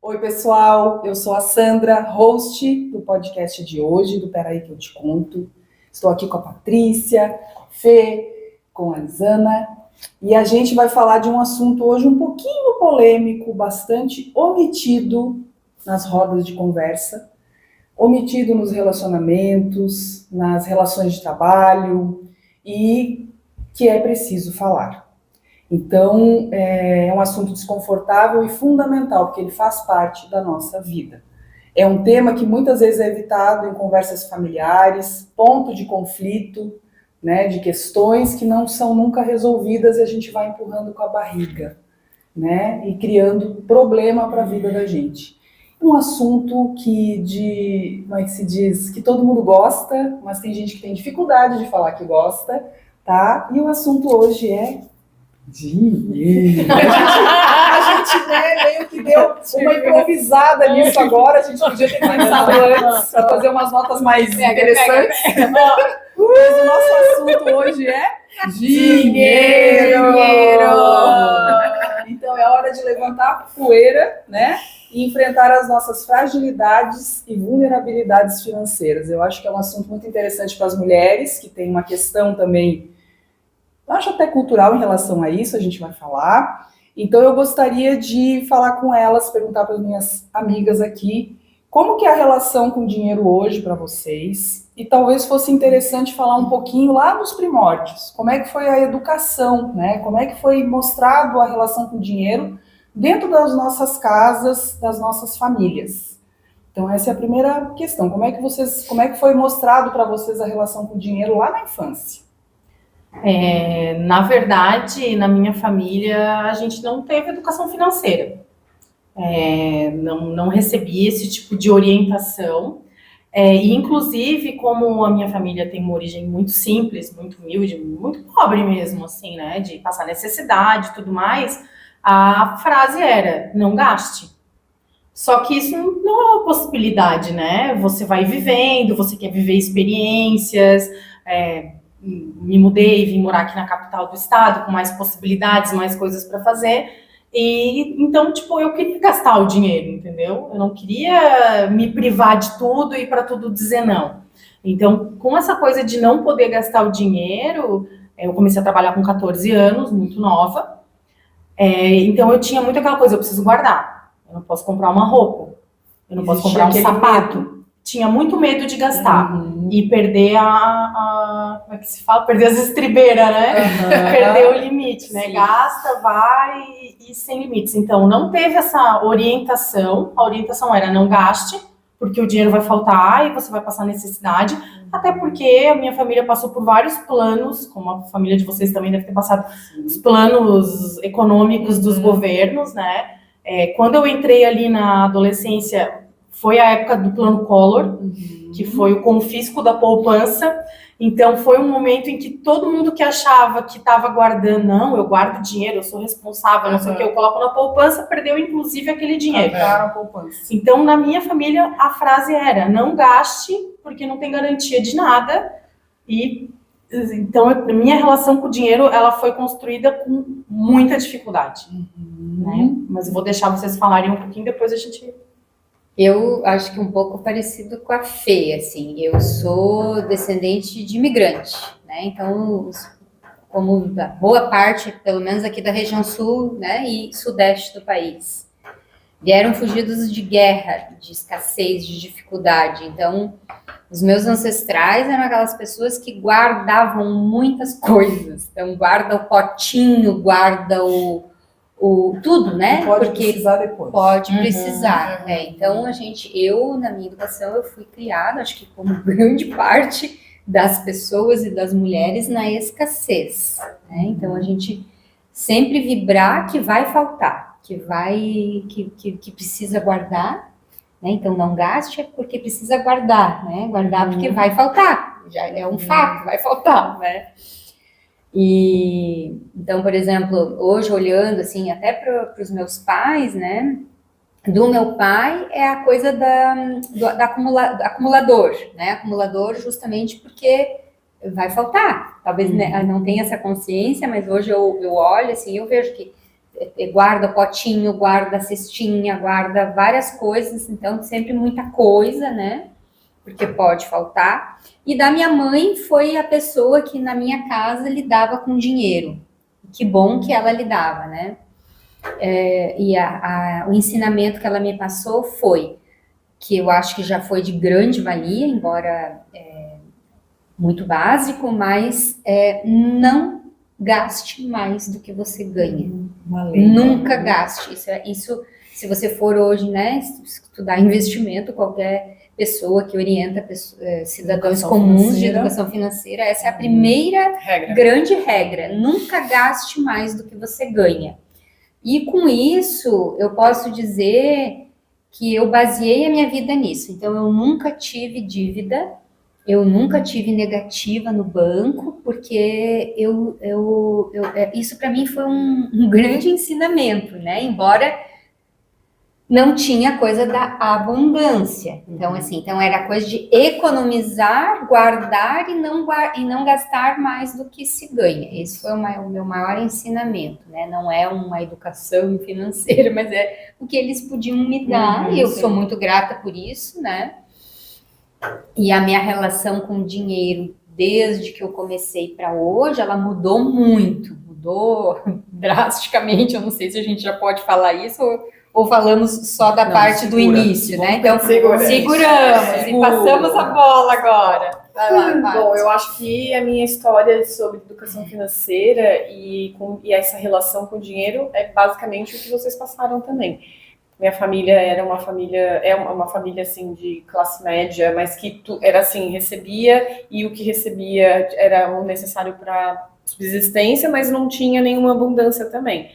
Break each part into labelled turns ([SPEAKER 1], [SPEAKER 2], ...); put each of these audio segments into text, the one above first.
[SPEAKER 1] Oi, pessoal, eu sou a Sandra, host do podcast de hoje, do Peraí que eu te conto. Estou aqui com a Patrícia, com a Fê, com a Lisana, e a gente vai falar de um assunto hoje um pouquinho polêmico, bastante omitido nas rodas de conversa, omitido nos relacionamentos, nas relações de trabalho, e que é preciso falar. Então, é um assunto desconfortável e fundamental, porque ele faz parte da nossa vida. É um tema que muitas vezes é evitado em conversas familiares, ponto de conflito, né, de questões que não são nunca resolvidas e a gente vai empurrando com a barriga, né, e criando problema para a vida da gente. Um assunto como é que se diz, que todo mundo gosta, mas tem gente que tem dificuldade de falar que gosta, tá? E o assunto hoje é dinheiro. A gente né, meio que deu uma improvisada nisso agora. A gente podia ter pensado antes para fazer umas notas mais interessantes. Mas o nosso assunto hoje é dinheiro. Então é hora de levantar a poeira, né? E enfrentar as nossas fragilidades e vulnerabilidades financeiras. Eu acho que é um assunto muito interessante para as mulheres, que tem uma questão também, eu acho até cultural em relação a isso, a gente vai falar. Então eu gostaria de falar com elas, perguntar para as minhas amigas aqui, como que é a relação com o dinheiro hoje para vocês? E talvez fosse interessante falar um pouquinho lá nos primórdios, como é que foi a educação, né? Como é que foi mostrado a relação com o dinheiro dentro das nossas casas, das nossas famílias. Então essa é a primeira questão, como é que foi mostrado para vocês a relação com o dinheiro lá na infância?
[SPEAKER 2] Na verdade, na minha família, a gente não teve educação financeira. Não recebi esse tipo de orientação. E, inclusive, como a minha família tem uma origem muito simples, muito humilde, muito pobre mesmo, assim, né? De passar necessidade e tudo mais, a frase era, não gaste. Só que isso não é uma possibilidade, né? Você vai vivendo, você quer viver experiências, me mudei, vim morar aqui na capital do estado, com mais possibilidades, mais coisas para fazer. E então, tipo, eu queria gastar o dinheiro, entendeu? Eu não queria me privar de tudo e para tudo dizer não. Então, com essa coisa de não poder gastar o dinheiro, eu comecei a trabalhar com 14 anos, muito nova. Então, eu tinha muito aquela coisa, eu preciso guardar. Eu não posso comprar uma roupa. Eu não posso comprar um sapato. Medo. Tinha muito medo de gastar e perder como é que se fala? Perder as estribeiras, né? Perder o limite, né? Sim. Gasta, vai e sem limites. Então, não teve essa orientação. A orientação era não gaste, porque o dinheiro vai faltar e você vai passar necessidade. Até porque a minha família passou por vários planos, como a família de vocês também deve ter passado, os planos econômicos dos governos, né? Quando eu entrei ali na adolescência, foi a época do plano Collor, que foi o confisco da poupança. Então, foi um momento em que todo mundo que achava que estava guardando, não, eu guardo dinheiro, eu sou responsável, não sei o que, eu coloco na poupança, perdeu inclusive aquele dinheiro.
[SPEAKER 1] A poupança.
[SPEAKER 2] Então, na minha família, a frase era, não gaste, porque não tem garantia de nada. E então, a minha relação com o dinheiro, ela foi construída com muita dificuldade. Né? Mas eu vou deixar vocês falarem um pouquinho, depois a gente...
[SPEAKER 3] Eu acho que um pouco parecido com a Fê, assim, eu sou descendente de imigrante, né, então, como boa parte, pelo menos aqui da região sul, né, e sudeste do país, vieram fugidos de guerra, de escassez, de dificuldade, então, os meus ancestrais eram aquelas pessoas que guardavam muitas coisas, então, guarda o potinho, guarda tudo, né?
[SPEAKER 1] Pode precisar depois.
[SPEAKER 3] Pode precisar, né? Então, na minha educação, eu fui criada, acho que como grande parte das pessoas e das mulheres, na escassez, né? Então, a gente sempre vibrar que vai faltar, que precisa guardar, né? Então, não gaste porque precisa guardar, né? Guardar porque vai faltar, já é um fato, vai faltar, né? E então, por exemplo, hoje olhando assim até para os meus pais, né? Do meu pai é a coisa da acumulador, né? Acumulador justamente porque vai faltar. Talvez né, não tenha essa consciência, mas hoje eu olho assim, eu vejo que guarda potinho, guarda cestinha, guarda várias coisas, então sempre muita coisa, né? Porque pode faltar. E da minha mãe foi a pessoa que na minha casa lidava com dinheiro. Que bom que ela lidava, né? E o ensinamento que ela me passou foi, que eu acho que já foi de grande valia, embora muito básico, mas não gaste mais do que você ganha. Nunca gaste. Isso, se você for hoje, né, estudar investimento, qualquer pessoa que orienta cidadãos comuns de educação financeira, essa é a primeira grande regra. Nunca gaste mais do que você ganha. E com isso, eu posso dizer que eu baseei a minha vida nisso. Então, eu nunca tive dívida, eu nunca tive negativa no banco, porque isso para mim foi um grande ensinamento, né? Embora não tinha coisa da abundância. Então, assim, era coisa de economizar, guardar e não gastar mais do que se ganha. Esse foi o meu maior ensinamento, né? Não é uma educação financeira, mas é o que eles podiam me dar, e eu sou muito grata por isso, né? E a minha relação com o dinheiro, desde que eu comecei para hoje, ela mudou muito, mudou drasticamente. Eu não sei se a gente já pode falar isso ou falamos só da parte do início, né? Então, seguramos e passamos a bola agora. Vai lá,
[SPEAKER 4] bom, eu acho que a minha história sobre educação financeira e essa relação com o dinheiro é basicamente o que vocês passaram também. Minha família é uma família assim de classe média, mas que era assim, recebia, e o que recebia era o necessário para subsistência, mas não tinha nenhuma abundância também.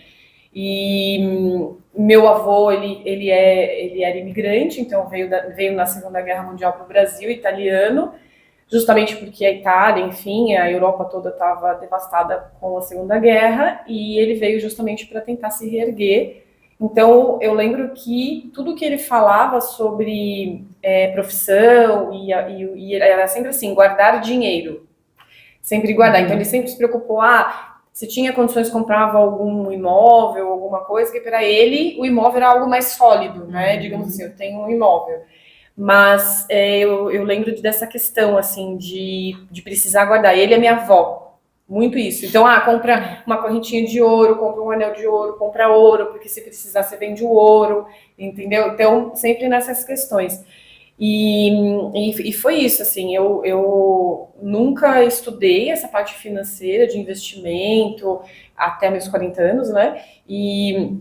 [SPEAKER 4] E meu avô, ele era imigrante, então veio na Segunda Guerra Mundial para o Brasil, italiano, justamente porque a Itália, enfim, a Europa toda estava devastada com a Segunda Guerra, e ele veio justamente para tentar se reerguer. Então, eu lembro que tudo que ele falava sobre profissão, e era sempre assim, guardar dinheiro. Sempre guardar. Então, ele sempre se preocupou, se tinha condições, comprava algum imóvel, alguma coisa, que para ele o imóvel era algo mais sólido, né? Digamos assim, eu tenho um imóvel. Mas eu lembro dessa questão, assim, de precisar guardar. Ele e a minha avó. Muito isso. Então, compra uma correntinha de ouro, compra um anel de ouro, compra ouro, porque se precisar você vende o ouro, entendeu? Então, sempre nessas questões. E foi isso, assim, eu nunca estudei essa parte financeira de investimento até meus 40 anos, né? E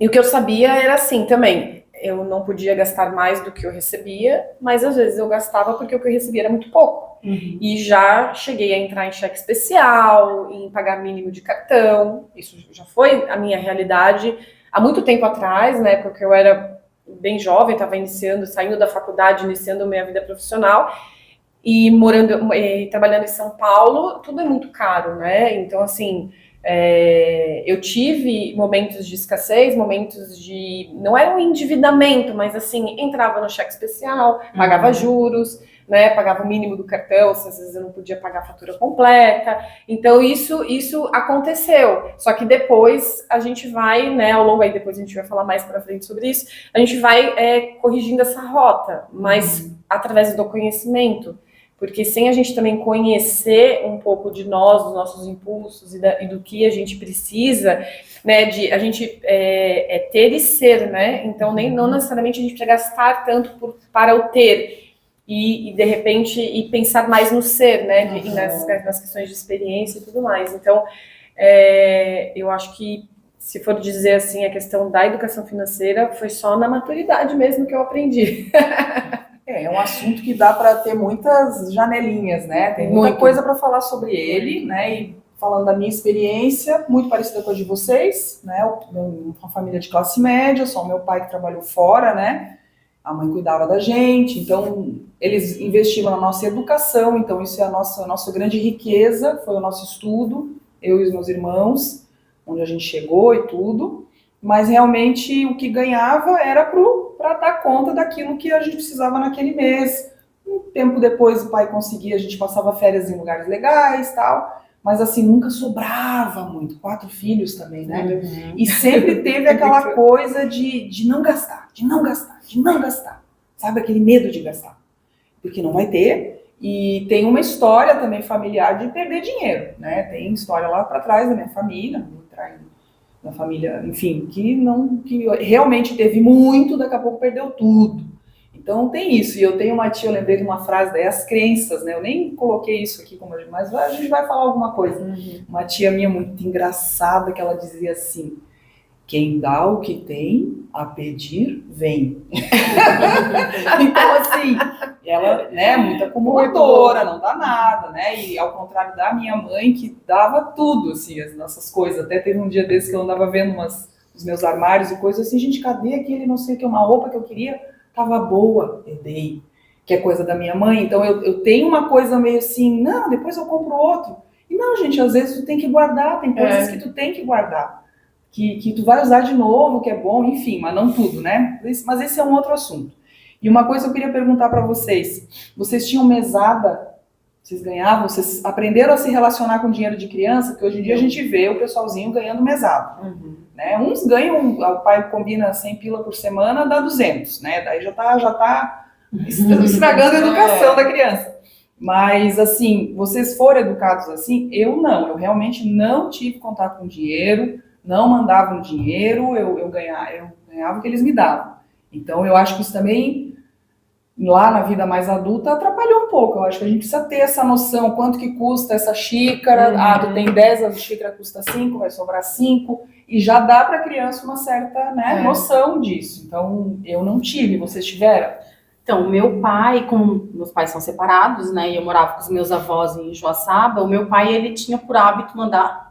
[SPEAKER 4] o que eu sabia era assim também, eu não podia gastar mais do que eu recebia, mas às vezes eu gastava porque o que eu recebia era muito pouco. E já cheguei a entrar em cheque especial, em pagar mínimo de cartão. Isso já foi a minha realidade há muito tempo atrás, né? Porque eu era bem jovem, estava saindo da faculdade, iniciando minha vida profissional, e trabalhando em São Paulo, tudo é muito caro, né? Então, assim, eu tive momentos de escassez, momentos de... Não era um endividamento, mas, assim, entrava no cheque especial, pagava juros, né, pagava o mínimo do cartão, às vezes eu não podia pagar a fatura completa. Então, isso aconteceu. Só que depois a gente vai, né, ao longo, aí depois a gente vai falar mais pra frente sobre isso, a gente vai corrigindo essa rota, mas através do conhecimento. Porque sem a gente também conhecer um pouco de nós, dos nossos impulsos e do que a gente precisa, né, a gente ter e ser, né? Então, não necessariamente a gente precisa gastar tanto para o ter. E de repente, pensar mais no ser, né? Nas questões de experiência e tudo mais. Então, eu acho que, se for dizer assim, a questão da educação financeira foi só na maturidade mesmo que eu aprendi.
[SPEAKER 1] É um assunto que dá para ter muitas janelinhas, né? Tem muita coisa para falar sobre ele, né? E falando da minha experiência, muito parecida com a de vocês, né? Uma família de classe média, só o meu pai que trabalhou fora, né? A mãe cuidava da gente, então eles investiram na nossa educação, então isso é a nossa grande riqueza, foi o nosso estudo, eu e os meus irmãos, onde a gente chegou e tudo, mas realmente o que ganhava era para dar conta daquilo que a gente precisava naquele mês. tempo depois o pai conseguia, a gente passava férias em lugares legais, tal, mas assim, nunca sobrava muito, 4 filhos também, né? E sempre teve aquela coisa de não gastar, de não gastar, de não gastar, sabe? Aquele medo de gastar, porque não vai ter. E tem uma história também familiar de perder dinheiro, né? Tem história lá para trás da minha família, não vou entrar na família, enfim, que realmente teve muito, daqui a pouco perdeu tudo. Então tem isso. E eu tenho uma tia, eu lembrei de uma frase das crenças, né? Eu nem coloquei isso aqui como, mas a gente vai falar alguma coisa. Uma tia minha muito engraçada que ela dizia assim: quem dá o que tem, a pedir, vem. Então, assim, ela, né, muito acumuladora, não dá nada, né? E ao contrário da minha mãe, que dava tudo, assim, as nossas coisas. Até teve um dia desse que eu andava vendo os meus armários e coisas assim, gente, cadê aquele não sei o que, uma roupa que eu queria? Tava boa, eu dei. Que é coisa da minha mãe. Então, eu tenho uma coisa meio assim, não, depois eu compro outro. E não, gente, às vezes tu tem que guardar, tem coisas que tu tem que guardar. Que tu vai usar de novo, que é bom, enfim, mas não tudo, né? Mas esse é um outro assunto. E uma coisa eu queria perguntar para vocês. Vocês tinham mesada? Vocês ganhavam? Vocês aprenderam a se relacionar com dinheiro de criança? Porque hoje em dia a gente vê o pessoalzinho ganhando mesada. Né? Uns ganham, o pai combina 100 pila por semana, dá 200, né? Daí já tá estragando a educação da criança. Mas, assim, vocês foram educados assim? Eu não. Eu realmente não tive contato com dinheiro, não mandavam dinheiro, eu ganhava o que eles me davam. Então, eu acho que isso também, lá na vida mais adulta, atrapalhou um pouco. Eu acho que a gente precisa ter essa noção, quanto que custa essa xícara, tu tem 10, a xícara custa 5, vai sobrar 5, e já dá para a criança uma certa, né, noção disso. Então, eu não tive, vocês tiveram?
[SPEAKER 2] Então, meu pai, como meus pais são separados, né, e eu morava com os meus avós em Joaçaba, o meu pai, ele tinha por hábito mandar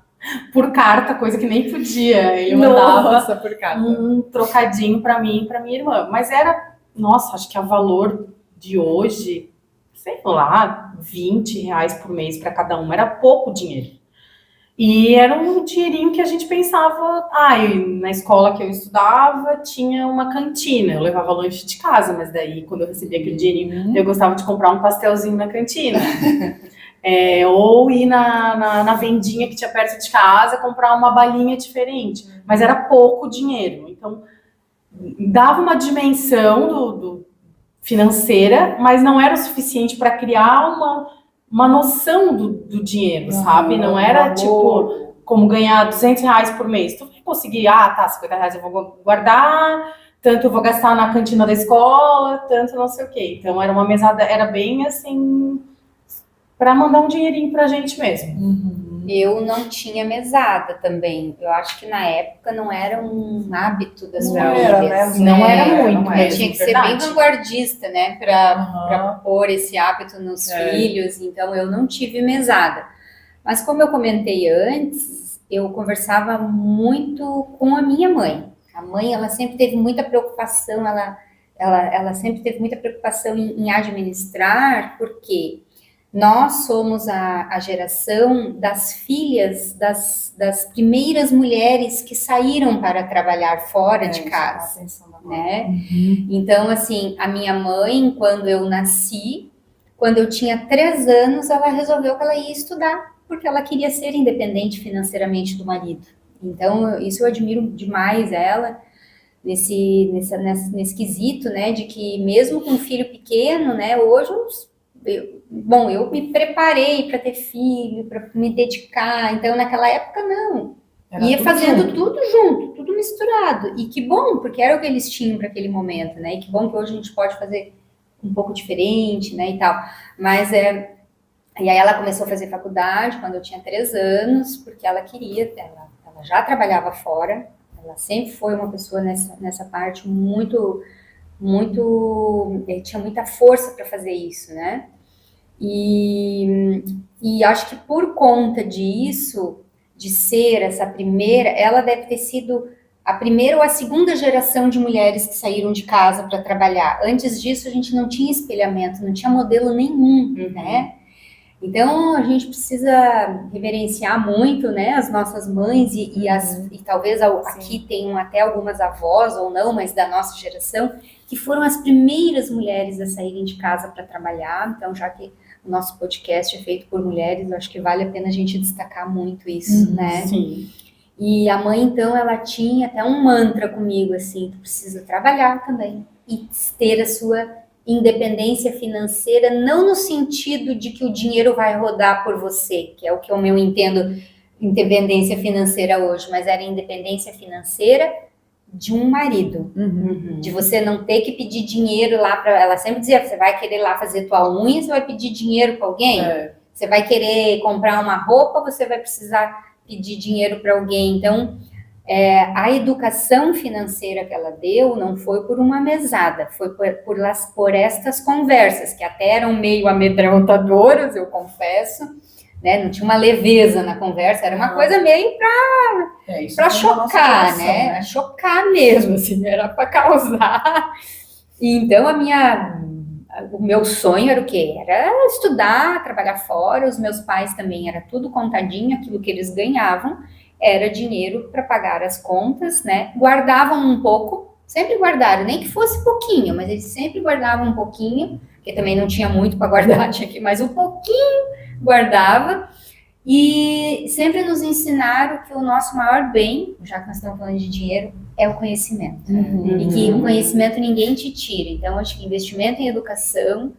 [SPEAKER 2] por carta, coisa que nem podia. Ele mandava
[SPEAKER 4] por carta.
[SPEAKER 2] um trocadinho para mim e para minha irmã. Mas era, nossa, acho que a valor de hoje, sei lá, R$20 por mês para cada um, era pouco dinheiro. E era um dinheirinho que a gente pensava, na escola que eu estudava tinha uma cantina, eu levava lanche de casa, mas daí quando eu recebia aquele dinheirinho, eu gostava de comprar um pastelzinho na cantina. Ou ir na vendinha que tinha perto de casa, comprar uma balinha diferente. Mas era pouco dinheiro. Então, dava uma dimensão do financeira, mas não era o suficiente para criar uma noção do dinheiro, sabe? Não era, tipo, como ganhar R$200 por mês. Tu vai conseguir, R$50 eu vou guardar, tanto eu vou gastar na cantina da escola, tanto não sei o quê. Então, era uma mesada, era bem assim, para mandar um dinheirinho pra gente mesmo.
[SPEAKER 3] Eu não tinha mesada também. Eu acho que na época não era um hábito das famílias.
[SPEAKER 2] Não era muito.
[SPEAKER 3] Tinha que ser bem vanguardista, né? Para pôr esse hábito nos filhos. Então, eu não tive mesada. Mas como eu comentei antes, eu conversava muito com a minha mãe. A mãe, ela sempre teve muita preocupação, ela sempre teve muita preocupação em administrar, porque nós somos a geração das filhas das primeiras mulheres que saíram para trabalhar fora de casa, né? Então, assim, a minha mãe, quando eu nasci, quando eu tinha 3 anos, ela resolveu que ela ia estudar, porque ela queria ser independente financeiramente do marido. Então, isso eu admiro demais ela, nesse quesito, né, de que mesmo com um filho pequeno, né, hoje eu me preparei para ter filho, para me dedicar. Então, naquela época, não. Ia fazendo tudo junto, tudo misturado. E que bom, porque era o que eles tinham para aquele momento, né? E que bom que hoje a gente pode fazer um pouco diferente, né, e tal. Mas, e aí ela começou a fazer faculdade quando eu tinha 3 anos, porque ela queria, ela já trabalhava fora, ela sempre foi uma pessoa nessa parte muito, tinha muita força para fazer isso, né? E acho que por conta disso, de ser essa primeira, ela deve ter sido a primeira ou a segunda geração de mulheres que saíram de casa para trabalhar. Antes disso, a gente não tinha espelhamento, não tinha modelo nenhum, né? Então, a gente precisa reverenciar muito, né, as nossas mães e talvez aqui tenham até algumas avós ou não, mas da nossa geração, que foram as primeiras mulheres a saírem de casa para trabalhar. Então, já que o nosso podcast é feito por mulheres, eu acho que vale a pena a gente destacar muito isso, né?
[SPEAKER 2] Sim.
[SPEAKER 3] E a mãe, então, ela tinha até um mantra comigo, assim, tu precisa trabalhar também e ter a sua independência financeira, não no sentido de que o dinheiro vai rodar por você, que é o que eu entendo independência financeira hoje, mas era independência financeira de um marido, de você não ter que pedir dinheiro lá para ela. Sempre dizia, você vai querer lá fazer tua unha, você vai pedir dinheiro para alguém? Você vai querer comprar uma roupa, você vai precisar pedir dinheiro para alguém. Então, a educação financeira que ela deu não foi por uma mesada, foi por estas conversas, que até eram meio amedrontadoras, eu confesso, né? Não tinha uma leveza na conversa, era uma coisa meio para chocar, né? Chocar mesmo, assim, era para causar. Então, o meu sonho era o quê? Era estudar, trabalhar fora. Os meus pais também, era tudo contadinho, aquilo que eles ganhavam era dinheiro para pagar as contas, né? Guardavam um pouco, sempre guardaram, nem que fosse pouquinho, mas eles sempre guardavam um pouquinho, porque também não tinha muito para guardar, tinha que mais um pouquinho guardava. E sempre nos ensinaram que o nosso maior bem, já que nós estamos falando de dinheiro, é o conhecimento. E que o conhecimento ninguém te tira. Então, acho que investimento em educação.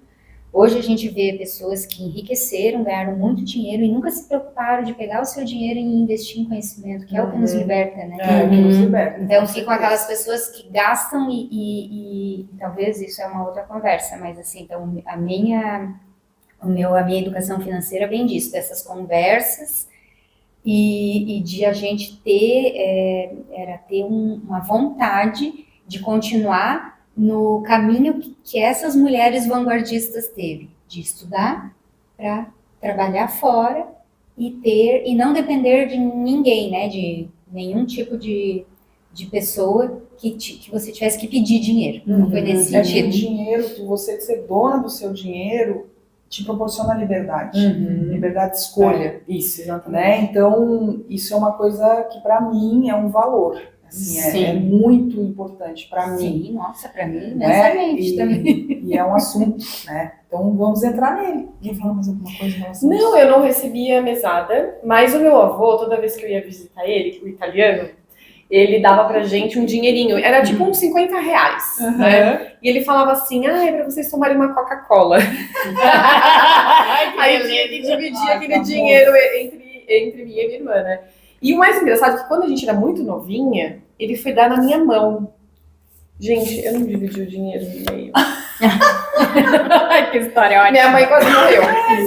[SPEAKER 3] Hoje a gente vê pessoas que enriqueceram, ganharam muito dinheiro e nunca se preocuparam de pegar o seu dinheiro e investir em conhecimento, que é o que nos liberta, né?
[SPEAKER 1] Que nos liberta.
[SPEAKER 3] Então, ficam aquelas pessoas que gastam e talvez isso é uma outra conversa, mas assim, então, a minha educação financeira vem disso, dessas conversas e de a gente ter uma vontade de continuar no caminho que essas mulheres vanguardistas teve, de estudar para trabalhar fora e não depender de ninguém, né, de nenhum tipo de pessoa que você tivesse que pedir dinheiro. Não foi nesse sentido.
[SPEAKER 1] O dinheiro, de você ser dona do seu dinheiro, te proporciona liberdade, liberdade de escolha.
[SPEAKER 2] Isso, exatamente.
[SPEAKER 1] Né? Então, isso é uma coisa que para mim é um valor. Assim, é muito importante para mim.
[SPEAKER 3] Sim, nossa, para mim, imensamente também.
[SPEAKER 1] E é um assunto, né? Então, vamos entrar nele. Quer falar mais alguma coisa em relação a isso?
[SPEAKER 4] Não, eu não recebia mesada, mas o meu avô, toda vez que eu ia visitar ele, o italiano, ele dava pra gente um dinheirinho, era tipo uns 50 reais, né? E ele falava assim, é pra vocês tomarem uma Coca-Cola. Aí eu tinha que dividir aquele dinheiro entre mim e minha irmã, né? E o mais engraçado é que quando a gente era muito novinha, ele foi dar na minha mão. Gente, eu não dividi o dinheiro no meio.
[SPEAKER 3] Que história ótima.
[SPEAKER 4] Minha mãe quase morreu.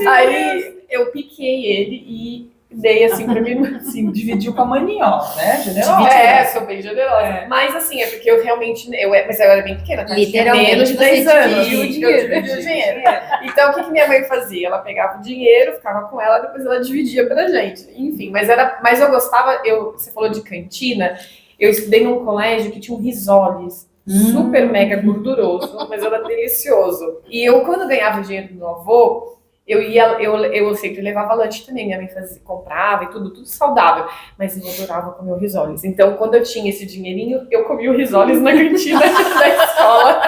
[SPEAKER 4] Aí eu piquei ele e dei assim pra minha irmã.
[SPEAKER 1] Assim, dividiu com a maninha, né? Generosa.
[SPEAKER 4] Sou bem generosa. Mas assim, é porque eu realmente. Mas eu era bem pequena, tá?
[SPEAKER 3] Literalmente,
[SPEAKER 4] tinha menos de 10
[SPEAKER 3] você
[SPEAKER 4] anos.
[SPEAKER 3] dividiu o
[SPEAKER 4] Eu
[SPEAKER 3] dinheiro.
[SPEAKER 4] dividi o dinheiro. Então, o que minha mãe fazia? Ela pegava o dinheiro, ficava com ela, depois ela dividia pra gente. Enfim, mas eu gostava. Você falou de cantina. Eu estudei num colégio que tinha um risoles. Super mega gorduroso, mas era delicioso. E eu, quando ganhava o dinheiro do meu avô, eu sempre levava lanche também. Minha mãe comprava e tudo saudável. Mas eu adorava comer o risoles. Então, quando eu tinha esse dinheirinho, eu comia o risoles na cantina da escola.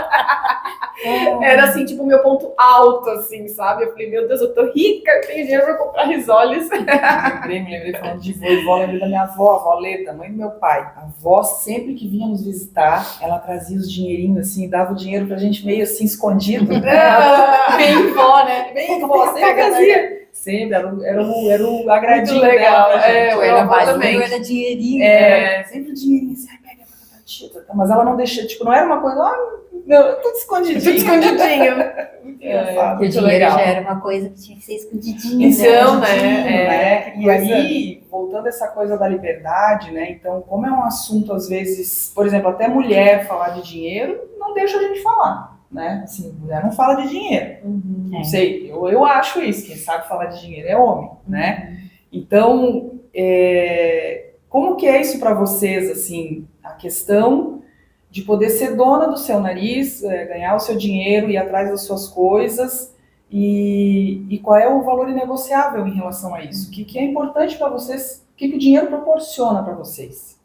[SPEAKER 4] Era assim, tipo, o meu ponto alto, assim, sabe? Eu falei, meu Deus, eu tô rica, eu tenho dinheiro pra comprar risoles.
[SPEAKER 1] Me lembrei falando de vó, lembrei da minha avó, a avó Leda, mãe do meu pai. A avó, sempre que vinha nos visitar, ela trazia os dinheirinhos, assim, dava o dinheiro pra gente meio assim, escondido.
[SPEAKER 4] Bem vó, né?
[SPEAKER 1] Bem vó, sempre fazia. Sempre, era o agradinho
[SPEAKER 4] muito legal.
[SPEAKER 1] dela, gente.
[SPEAKER 4] Eu era vó também.
[SPEAKER 3] Era dinheirinho.
[SPEAKER 1] Sempre o dinheirinho, assim, pega pra tia. Mas ela não deixa, tipo, não era uma coisa, tudo escondidinho.
[SPEAKER 4] Tudo escondidinho.
[SPEAKER 3] Porque o dinheiro já era uma coisa que tinha que ser escondidinho.
[SPEAKER 4] Então,
[SPEAKER 1] né? E aí, voltando a essa coisa da liberdade, né? Então, como é um assunto, às vezes, por exemplo, até mulher falar de dinheiro, não deixa a gente falar, né? Assim, mulher não fala de dinheiro. Não sei, eu acho isso. Quem sabe falar de dinheiro é homem, né? Então, como que é isso para vocês, assim, a questão de poder ser dona do seu nariz, ganhar o seu dinheiro, ir atrás das suas coisas, e qual é o valor inegociável em relação a isso? O que é importante para vocês? O que o dinheiro proporciona para vocês?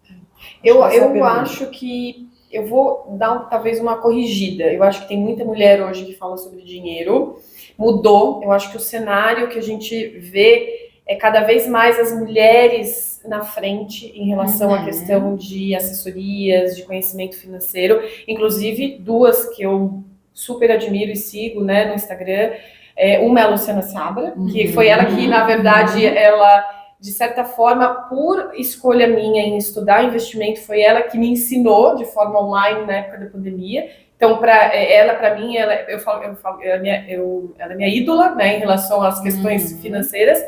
[SPEAKER 4] Eu acho que eu vou dar talvez uma corrigida. Eu acho que tem muita mulher hoje que fala sobre dinheiro. Mudou. Eu acho que o cenário que a gente vê é cada vez mais as mulheres na frente em relação à questão de assessorias, de conhecimento financeiro. Inclusive, duas que eu super admiro e sigo, né, no Instagram. Uma é a Luciana Seabra, que foi ela que, na verdade, ela, de certa forma, por escolha minha em estudar investimento, foi ela que me ensinou de forma online na época da pandemia. Então, para mim, ela é minha ídola, né, em relação às questões financeiras.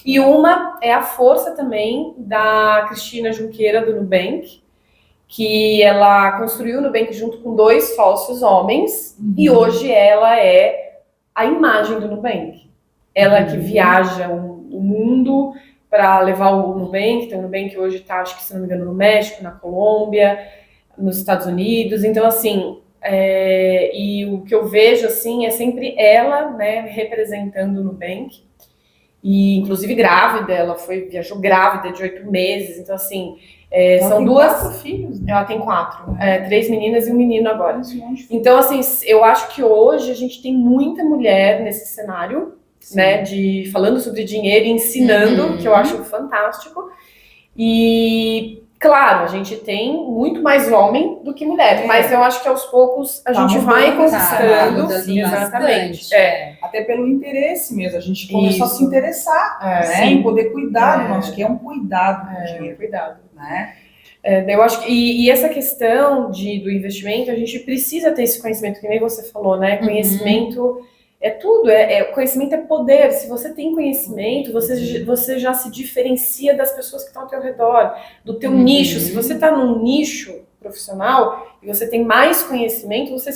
[SPEAKER 4] E uma é a força também da Cristina Junqueira, do Nubank, que ela construiu o Nubank junto com 2 sócios homens, e hoje ela é a imagem do Nubank. Ela que viaja o mundo para levar o Nubank. Então, o Nubank hoje está, acho que se não me engano, no México, na Colômbia, nos Estados Unidos. Então, assim, e o que eu vejo, assim, é sempre ela, né, representando o Nubank. E, inclusive, grávida, ela viajou grávida de 8 meses. Então, assim, são 2 filhos, né? Ela tem 4, 3 meninas e um menino agora. Então, assim, eu acho que hoje a gente tem muita mulher nesse cenário, né, falando sobre dinheiro e ensinando, que eu acho fantástico. E, claro, a gente tem muito mais homem do que mulher, mas eu acho que aos poucos a gente vai conquistando.
[SPEAKER 3] Sim,
[SPEAKER 4] exatamente.
[SPEAKER 1] Até pelo interesse mesmo, a gente começou a se interessar, né, em poder cuidar do nosso, que é um cuidado com o dinheiro.
[SPEAKER 4] Cuidado.
[SPEAKER 1] Né?
[SPEAKER 4] Eu acho que, essa questão do investimento, a gente precisa ter esse conhecimento, que nem você falou, né? Conhecimento é tudo, conhecimento é poder. Se você tem conhecimento, você já se diferencia das pessoas que estão ao teu redor, do teu nicho. Se você está num nicho profissional e você tem mais conhecimento, você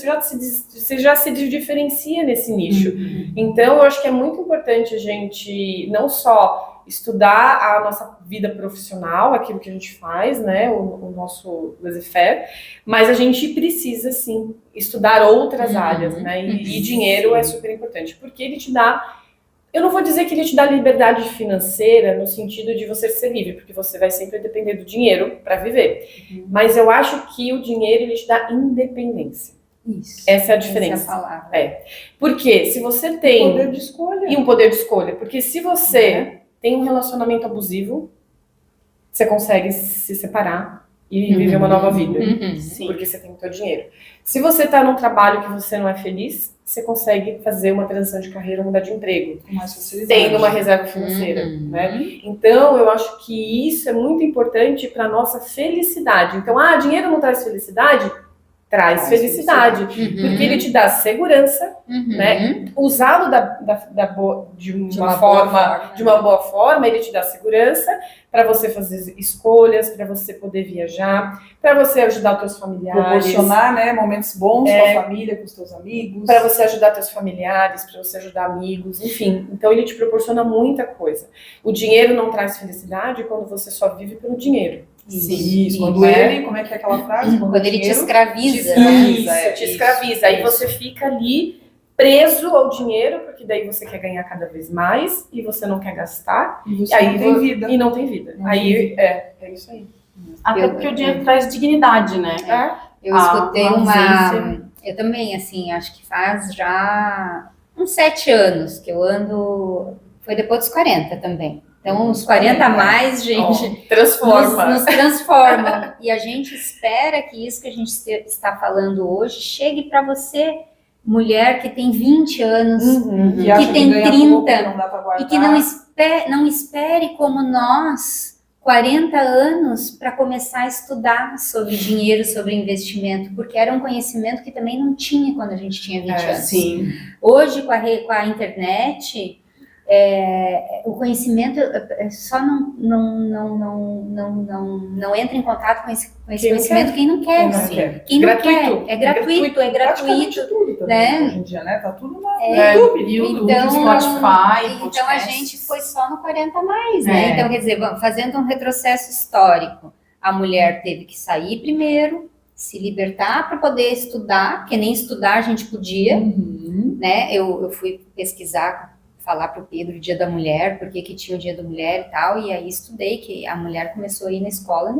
[SPEAKER 4] já se diferencia nesse nicho. Então, eu acho que é muito importante a gente não só estudar a nossa vida profissional, aquilo que a gente faz, né, o nosso laissez-faire, mas a gente precisa, sim, estudar outras áreas, né, e dinheiro é super importante, porque ele te dá, eu não vou dizer que ele te dá liberdade financeira no sentido de você ser livre, porque você vai sempre depender do dinheiro para viver, mas eu acho que o dinheiro, ele te dá independência.
[SPEAKER 3] Isso.
[SPEAKER 4] Essa é a diferença.
[SPEAKER 3] Essa é a palavra.
[SPEAKER 4] Porque se você tem...
[SPEAKER 1] Poder de escolha.
[SPEAKER 4] E um poder de escolha, porque se você tem um relacionamento abusivo, você consegue se separar e viver uma nova vida. Porque você tem o seu dinheiro. Se você está num trabalho que você não é feliz, você consegue fazer uma transição de carreira, mudar de emprego.
[SPEAKER 1] Com mais facilidade.
[SPEAKER 4] Tendo uma reserva financeira. Né? Então, eu acho que isso é muito importante para a nossa felicidade. Então, dinheiro não traz felicidade? Traz felicidade. Porque ele te dá segurança, né? Usado de uma boa forma, ele te dá segurança para você fazer escolhas, para você poder viajar, para você ajudar os teus familiares.
[SPEAKER 1] Proporcionar, né, momentos bons com a família, com os teus amigos.
[SPEAKER 4] Para você ajudar teus familiares, para você ajudar amigos, enfim. Então, ele te proporciona muita coisa. O dinheiro não traz felicidade quando você só vive pelo dinheiro.
[SPEAKER 1] Isso. Quando ele, como é que é aquela frase?
[SPEAKER 3] Quando ele te escraviza.
[SPEAKER 4] Te escraviza. Aí você fica ali preso ao dinheiro, porque daí você quer ganhar cada vez mais e você não quer gastar.
[SPEAKER 1] E você não tem vida.
[SPEAKER 4] E não tem vida. Aí é isso aí.
[SPEAKER 2] Até porque o dinheiro traz dignidade, né?
[SPEAKER 3] Eu escutei eu também, assim, acho que faz já uns 7 anos que eu ando. Foi depois dos 40 também. Então, os 40 a mais, gente, nos transformam. E a gente espera que isso que a gente está falando hoje chegue para você, mulher que tem 20 anos, que tem 30, e que não espere como nós, 40 anos, para começar a estudar sobre dinheiro, sobre investimento, porque era um conhecimento que também não tinha quando a gente tinha 20 anos.
[SPEAKER 1] Sim.
[SPEAKER 3] Hoje, com a internet... o conhecimento só não entra em contato com esse conhecimento quem não quer. Quem não quer. É gratuito,
[SPEAKER 1] tudo
[SPEAKER 3] né?
[SPEAKER 1] Hoje em dia, né? Tá tudo no YouTube,
[SPEAKER 2] Então, Spotify,
[SPEAKER 3] então a gente foi só no 40 a mais, né? Então, quer dizer, fazendo um retrocesso histórico, a mulher teve que sair primeiro, se libertar para poder estudar, porque nem estudar a gente podia, né? Eu fui pesquisar, falar para o Pedro o Dia da Mulher, porque que tinha o Dia da Mulher e tal, e aí estudei que a mulher começou a ir na escola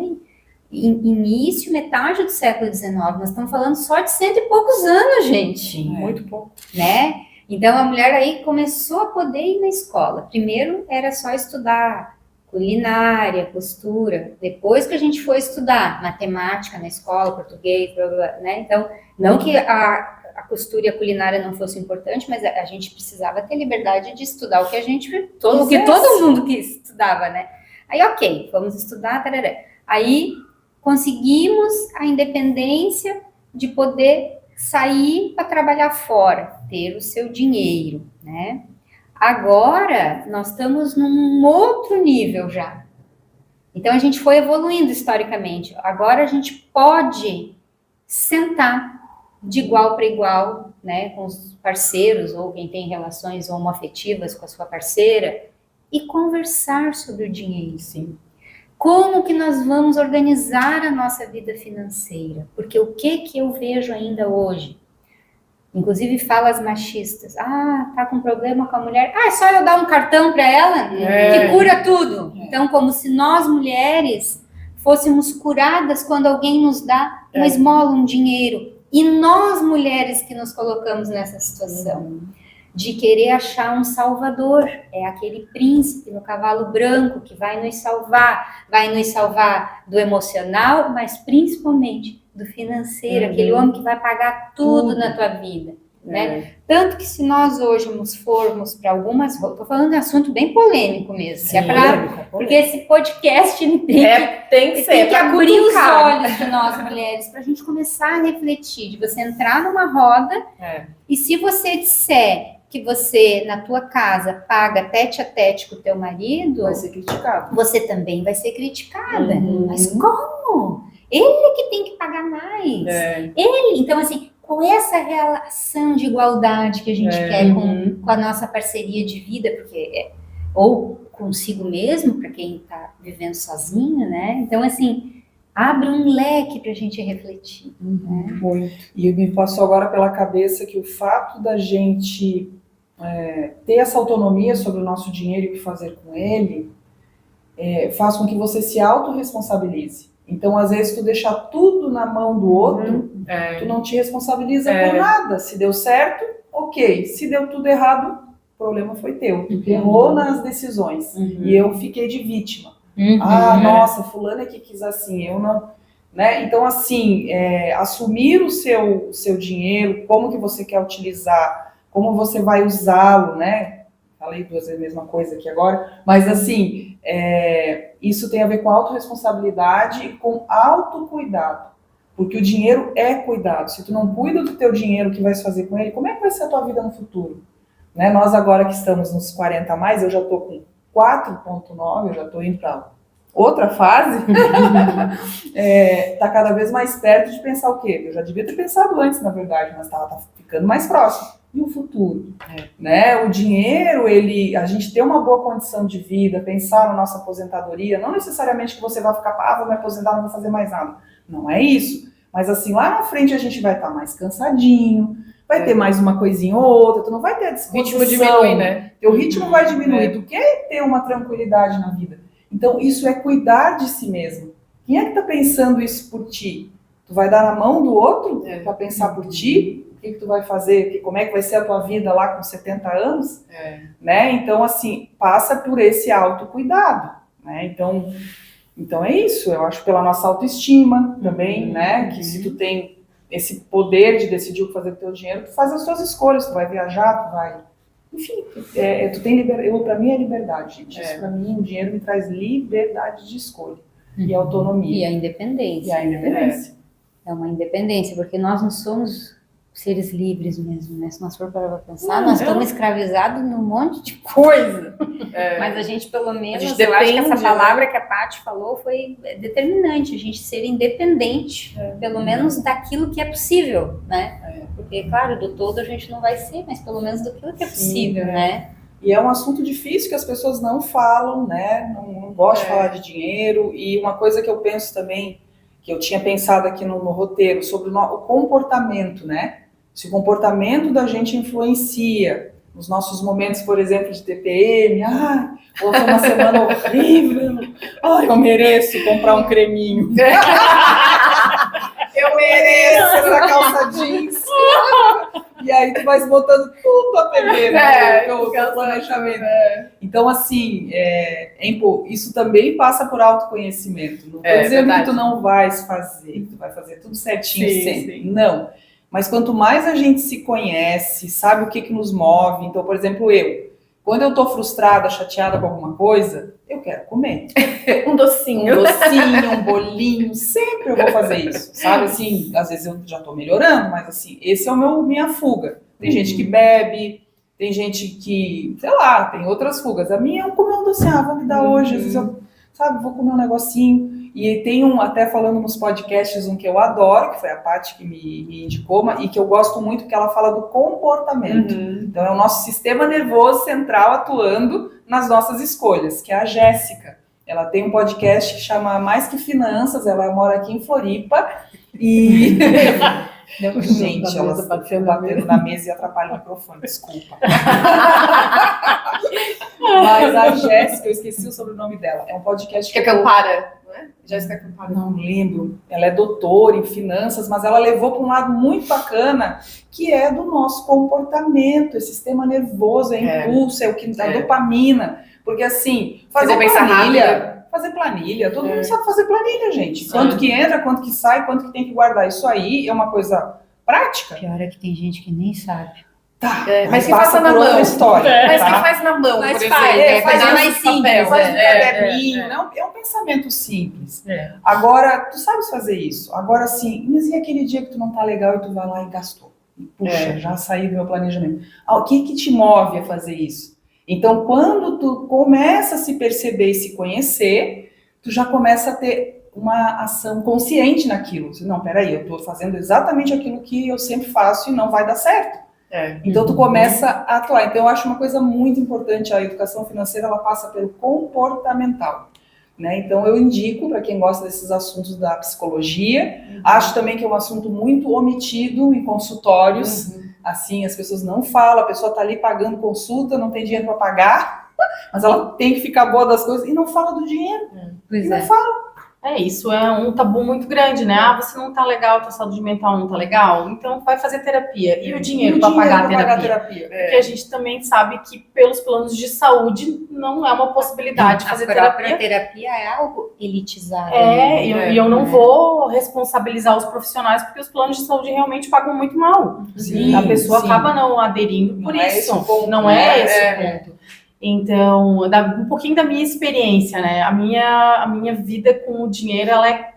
[SPEAKER 3] início, metade do século XIX. Nós estamos falando só de 100 e poucos anos, gente.
[SPEAKER 4] Sim, muito pouco.
[SPEAKER 3] Né? Então, a mulher aí começou a poder ir na escola. Primeiro, era só estudar culinária, costura. Depois que a gente foi estudar matemática na escola, português, blá, blá, blá, né? Então, não que a costura e a culinária não fossem importantes, mas a gente precisava ter liberdade de estudar o que o que todo mundo que estudava, né? Aí, ok, vamos estudar, tarará. Aí, conseguimos a independência de poder sair para trabalhar fora, ter o seu dinheiro, né? Agora, nós estamos num outro nível já. Então, a gente foi evoluindo historicamente. Agora, a gente pode sentar de igual para igual, né, com os parceiros, ou quem tem relações homoafetivas com a sua parceira, e conversar sobre o dinheiro.
[SPEAKER 4] Sim.
[SPEAKER 3] Como que nós vamos organizar a nossa vida financeira? Porque o que eu vejo ainda hoje? Inclusive falas machistas. Ah, tá com problema com a mulher. Ah, é só eu dar um cartão para ela que cura tudo. Então, como se nós mulheres fôssemos curadas quando alguém nos dá uma esmola, um dinheiro. E nós mulheres que nos colocamos nessa situação de querer achar um salvador. É aquele príncipe no cavalo branco que vai nos salvar do emocional, mas principalmente do financeiro, aquele homem que vai pagar tudo na tua vida, né? Tanto que se nós hoje formos para algumas... Estou falando de um assunto bem polêmico mesmo,
[SPEAKER 4] Sim,
[SPEAKER 3] porque esse podcast tem que abrir os olhos de nós mulheres, para a gente começar a refletir, de você entrar numa roda, e se você disser que você, na tua casa, paga tete a tete com o teu marido,
[SPEAKER 1] Vai ser criticado.
[SPEAKER 3] você também vai ser criticada. Mas como? Ele que tem que pagar mais. Ele. Então, assim, com essa relação de igualdade que a gente quer com a nossa parceria de vida, porque ou consigo mesmo, para quem está vivendo sozinho, né? Então, assim, abre um leque para a gente refletir. Né?
[SPEAKER 1] E me passou agora pela cabeça que o fato da gente ter essa autonomia sobre o nosso dinheiro e o que fazer com ele faz com que você se autorresponsabilize. Então, às vezes, tu deixar tudo na mão do outro, tu não te responsabiliza por nada. Se deu certo, ok. Se deu tudo errado, o problema foi teu. Tu errou nas decisões. E eu fiquei de vítima. Nossa, fulano é que quis assim, eu não... Né? Então, assim, assumir o seu dinheiro, como que você quer utilizar, como você vai usá-lo, né? Falei duas vezes a mesma coisa aqui agora, mas assim, isso tem a ver com autorresponsabilidade e com autocuidado, porque o dinheiro é cuidado. Se tu não cuida do teu dinheiro, o que vai fazer com ele, como é que vai ser a tua vida no futuro? Né? Nós agora que estamos nos 40 a mais, eu já estou com 4,9, eu já estou indo para outra fase, tá cada vez mais perto de pensar o quê? Eu já devia ter pensado antes, na verdade, mas tá ficando mais próximo. E o futuro? Né? O dinheiro, a gente ter uma boa condição de vida, pensar na nossa aposentadoria, não necessariamente que você vai ficar, vou me aposentar, não vou fazer mais nada. Não é isso. Mas assim, lá na frente a gente vai estar mais cansadinho, vai ter mais uma coisinha ou outra, tu não vai ter a disposição.
[SPEAKER 4] O ritmo diminui, né?
[SPEAKER 1] Teu ritmo vai diminuir. Tu quer ter uma tranquilidade na vida. Então, isso é cuidar de si mesmo. Quem é que está pensando isso por ti? Tu vai dar na mão do outro para pensar por ti? O que tu vai fazer? Como é que vai ser a tua vida lá com 70 anos? Né? Então, assim, passa por esse autocuidado. Né? Então, é isso. Eu acho pela nossa autoestima também, né? Que se tu tem esse poder de decidir o que fazer com o teu dinheiro, tu faz as tuas escolhas. Tu vai viajar, tu vai... Enfim, tu tem liberdade. Para mim é liberdade, gente. Isso para mim, o dinheiro me traz liberdade de escolha e autonomia.
[SPEAKER 3] E a independência. É uma independência, porque nós não somos seres livres mesmo, né? Se nós for para pensar, nós estamos escravizados num monte de coisa. Mas a gente, pelo menos, eu acho que essa palavra que a Paty falou foi determinante, a gente ser independente, pelo menos daquilo que é possível, né? Porque, claro, do todo a gente não vai ser, mas pelo menos daquilo que é possível, né?
[SPEAKER 1] E é um assunto difícil que as pessoas não falam, né? Não gostam de falar de dinheiro. E uma coisa que eu penso também, que eu tinha pensado aqui no roteiro, sobre o comportamento, né? Se o comportamento da gente influencia nos nossos momentos, por exemplo, de TPM, ou foi uma semana horrível, eu mereço comprar um creminho. Eu mereço essa calça jeans. E aí tu vai botando tudo a perder, né? O planejamento. Então, assim, isso também passa por autoconhecimento. Não estou dizendo que tu não vais fazer, que tu vai fazer tudo certinho sempre. Sim. Não. Mas quanto mais a gente se conhece, sabe o que nos move. Então, por exemplo, quando eu tô frustrada, chateada com alguma coisa, eu quero comer.
[SPEAKER 4] Um docinho,
[SPEAKER 1] um bolinho, sempre eu vou fazer isso, sabe? Assim, às vezes eu já tô melhorando, mas assim, esse é minha fuga. Tem gente que bebe, tem gente que, sei lá, tem outras fugas. A minha é comer um docinho, vou me dar hoje, às vezes eu, vou comer um negocinho. E tem até falando nos podcasts, que eu adoro, que foi a Paty que me indicou, e que eu gosto muito, porque ela fala do comportamento. Então, é o nosso sistema nervoso central atuando nas nossas escolhas, que é a Jéssica. Ela tem um podcast que chama Mais Que Finanças, ela mora aqui em Floripa, e... Gente, ela batendo na mesa e atrapalha o microfone, desculpa. Mas a Jéssica, eu esqueci o sobrenome dela, é um podcast
[SPEAKER 4] que Campara, não é? Jéssica Campara.
[SPEAKER 1] Não lembro. Ela é doutora em finanças, mas ela levou para um lado muito bacana, que é do nosso comportamento, esse sistema nervoso, impulso, é o que dá dopamina. Porque assim, fazer planilha, todo mundo sabe fazer planilha, gente. Quanto que entra, quanto que sai, quanto que tem que guardar. Isso aí é uma coisa prática.
[SPEAKER 3] Pior é que tem gente que nem sabe.
[SPEAKER 1] Tá,
[SPEAKER 4] mas que faça na mão.
[SPEAKER 1] História,
[SPEAKER 4] mas que faz na mão,
[SPEAKER 3] mas
[SPEAKER 4] por exemplo.
[SPEAKER 3] Faz mais simples.
[SPEAKER 1] Faz um caderninho. Não, é um pensamento simples. Agora, tu sabes fazer isso. Agora sim, mas e aquele dia que tu não tá legal e tu vai lá e gastou? Puxa, já saí do meu planejamento. O que te move a fazer isso? Então, quando tu começa a se perceber e se conhecer, tu já começa a ter uma ação consciente naquilo. Não, peraí, eu tô fazendo exatamente aquilo que eu sempre faço e não vai dar certo. Então, tu começa a atuar. Então, eu acho uma coisa muito importante, a educação financeira, ela passa pelo comportamental. Né? Então, eu indico para quem gosta desses assuntos da psicologia. Acho também que é um assunto muito omitido em consultórios. Assim, as pessoas não falam, a pessoa está ali pagando consulta, não tem dinheiro para pagar, mas ela tem que ficar boa das coisas e não fala do dinheiro. Não fala.
[SPEAKER 2] Isso é um tabu muito grande, né? Você não tá legal, tua saúde mental não tá legal, então vai fazer terapia. E o dinheiro para pagar a terapia? Porque a gente também sabe que pelos planos de saúde não é uma possibilidade de fazer terapia.
[SPEAKER 3] A terapia é algo elitizado.
[SPEAKER 2] E eu não vou responsabilizar os profissionais, porque os planos de saúde realmente pagam muito mal. A pessoa acaba não aderindo por isso. Não é esse o ponto. Então, um pouquinho da minha experiência, né? A minha vida com o dinheiro,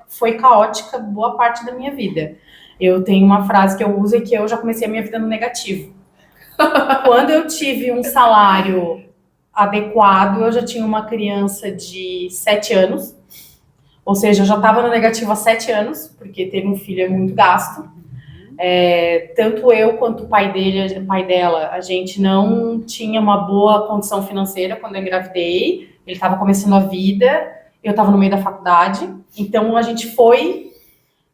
[SPEAKER 2] foi caótica boa parte da minha vida. Eu tenho uma frase que eu uso e que eu já comecei a minha vida no negativo. Quando eu tive um salário adequado, eu já tinha uma criança de 7 anos. Ou seja, eu já estava no negativo há 7 anos, porque ter um filho é muito gasto. Tanto eu quanto o pai dela, a gente não tinha uma boa condição financeira quando eu engravidei. Ele estava começando a vida, eu estava no meio da faculdade, então a gente foi,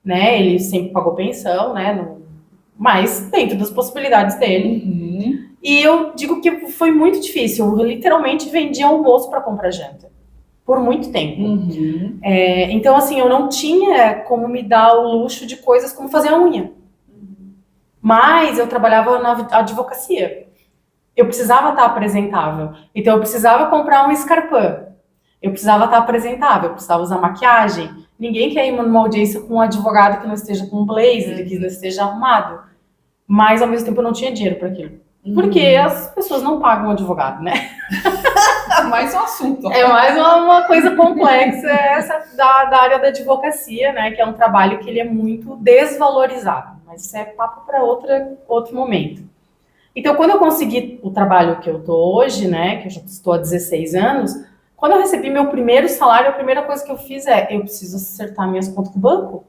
[SPEAKER 2] né? Ele sempre pagou pensão, né? Mas dentro das possibilidades dele. E eu digo que foi muito difícil. Eu literalmente vendia almoço para comprar janta por muito tempo. Então, assim, eu não tinha como me dar o luxo de coisas como fazer a unha. Mas eu trabalhava na advocacia. Eu precisava estar apresentável. Então, eu precisava comprar um escarpão. Eu precisava estar apresentável. Eu precisava usar maquiagem. Ninguém quer ir numa audiência com um advogado que não esteja com um blazer, que não esteja arrumado. Mas, ao mesmo tempo, eu não tinha dinheiro para aquilo. Porque as pessoas não pagam advogado, né?
[SPEAKER 1] Mais um assunto.
[SPEAKER 2] É mais uma coisa complexa, essa da área da advocacia, né? Que é um trabalho que ele é muito desvalorizado. Mas isso é papo para outro momento. Então, quando eu consegui o trabalho que eu tô hoje, né? Que eu já estou há 16 anos, quando eu recebi meu primeiro salário, a primeira coisa que eu fiz eu preciso acertar minhas contas com o banco.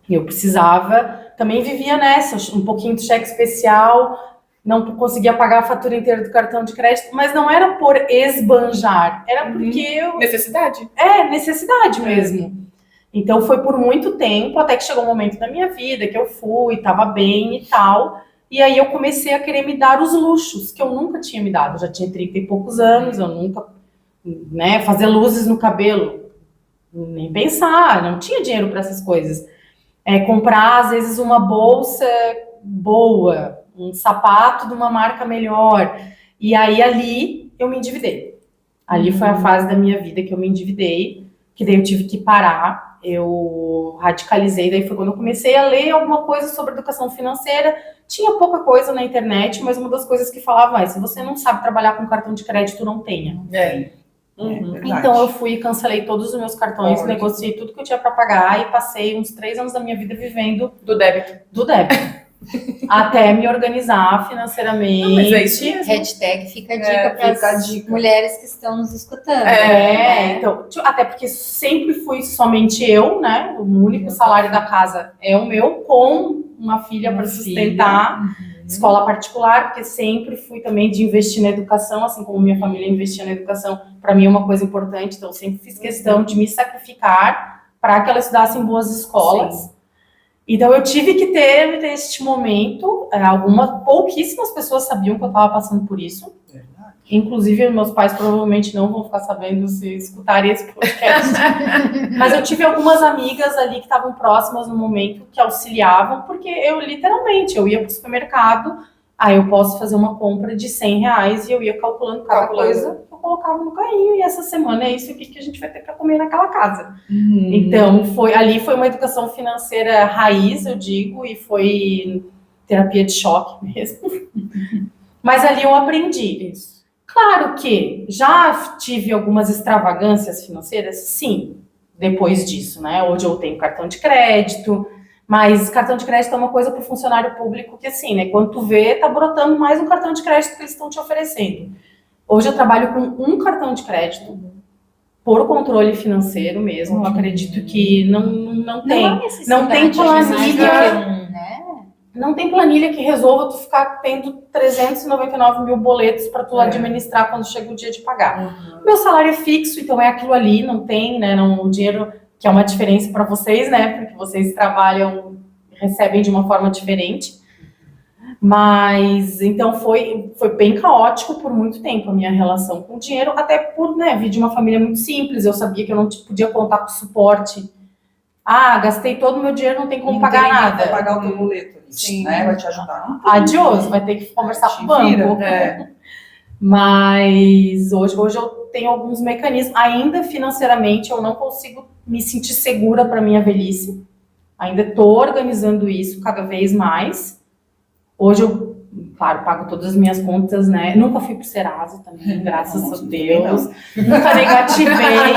[SPEAKER 2] Eu precisava, também vivia nessa, um pouquinho de cheque especial, não conseguia pagar a fatura inteira do cartão de crédito, mas não era por esbanjar, era porque eu...
[SPEAKER 4] Necessidade?
[SPEAKER 2] Necessidade mesmo. Então foi por muito tempo, até que chegou um momento na minha vida que eu fui, estava bem e tal, E aí eu comecei a querer me dar os luxos que eu nunca tinha me dado. Eu já tinha 30 e poucos anos, eu nunca, né, fazer luzes no cabelo, nem pensar, não tinha dinheiro para essas coisas. Comprar, às vezes, uma bolsa boa, um sapato de uma marca melhor. E aí, ali, eu me endividei. Ali foi a fase da minha vida que eu me endividei, que daí eu tive que parar, eu radicalizei, daí foi quando eu comecei a ler alguma coisa sobre educação financeira. Tinha pouca coisa na internet, mas uma das coisas que falava é, se você não sabe trabalhar com cartão de crédito, não tenha. Então eu fui e cancelei todos os meus cartões, negociei tudo que eu tinha para pagar e passei uns 3 anos da minha vida vivendo
[SPEAKER 4] Do débito.
[SPEAKER 2] do débito. Até me organizar financeiramente.
[SPEAKER 4] Não, mas é isso mesmo.
[SPEAKER 3] Hashtag fica a dica para
[SPEAKER 1] fica a
[SPEAKER 3] as
[SPEAKER 1] dica.
[SPEAKER 3] mulheres que estão nos escutando.
[SPEAKER 2] Então, até porque sempre fui somente eu, né? O único salário da casa é o meu, com uma filha para sustentar, escola particular, porque sempre fui também de investir na educação, assim como minha família investia na educação, para mim é uma coisa importante, então eu sempre fiz questão de me sacrificar para que elas estudassem em boas escolas. Sim. Então eu tive que ter este momento, pouquíssimas pessoas sabiam que eu estava passando por isso. Verdade. Inclusive meus pais provavelmente não vão ficar sabendo se escutarem esse podcast. Mas eu tive algumas amigas ali que estavam próximas no momento, que auxiliavam, porque eu literalmente, eu ia para o supermercado, aí eu posso fazer uma compra de R$100 e eu ia calculando cada coisa que eu colocava no carrinho, e essa semana é isso aqui que a gente vai ter para comer naquela casa. Então, ali foi uma educação financeira raiz, eu digo, e foi terapia de choque mesmo. Mas ali eu aprendi isso. Claro que já tive algumas extravagâncias financeiras, sim, depois disso, né? Hoje eu tenho cartão de crédito, mas cartão de crédito é uma coisa para o funcionário público que, assim, né? Quando tu vê, tá brotando mais um cartão de crédito que eles estão te oferecendo. Hoje eu trabalho com um cartão de crédito, por controle financeiro mesmo. Eu acredito que não tem planilha. Não tem planilha que resolva tu ficar tendo 399 mil boletos para tu administrar quando chega o dia de pagar. Meu salário é fixo, então é aquilo ali, não tem, né? O dinheiro, que é uma diferença para vocês, né? Porque vocês trabalham, recebem de uma forma diferente. Mas, então, foi bem caótico por muito tempo a minha relação com o dinheiro, até por, né, vir de uma família muito simples. Eu sabia que eu não podia contar com suporte. Gastei todo o meu dinheiro, não tem como pagar nada.
[SPEAKER 1] Vai pagar o teu boleto, sim, né? Vai te ajudar.
[SPEAKER 2] Adiós, vai ter que conversar com o banco. Mas hoje eu tenho alguns mecanismos. Ainda financeiramente eu não consigo me sentir segura para minha velhice. Ainda estou organizando isso cada vez mais. Hoje eu, claro, pago todas as minhas contas, né? Nunca fui pro Serasa também, graças a Deus. Nunca negativei,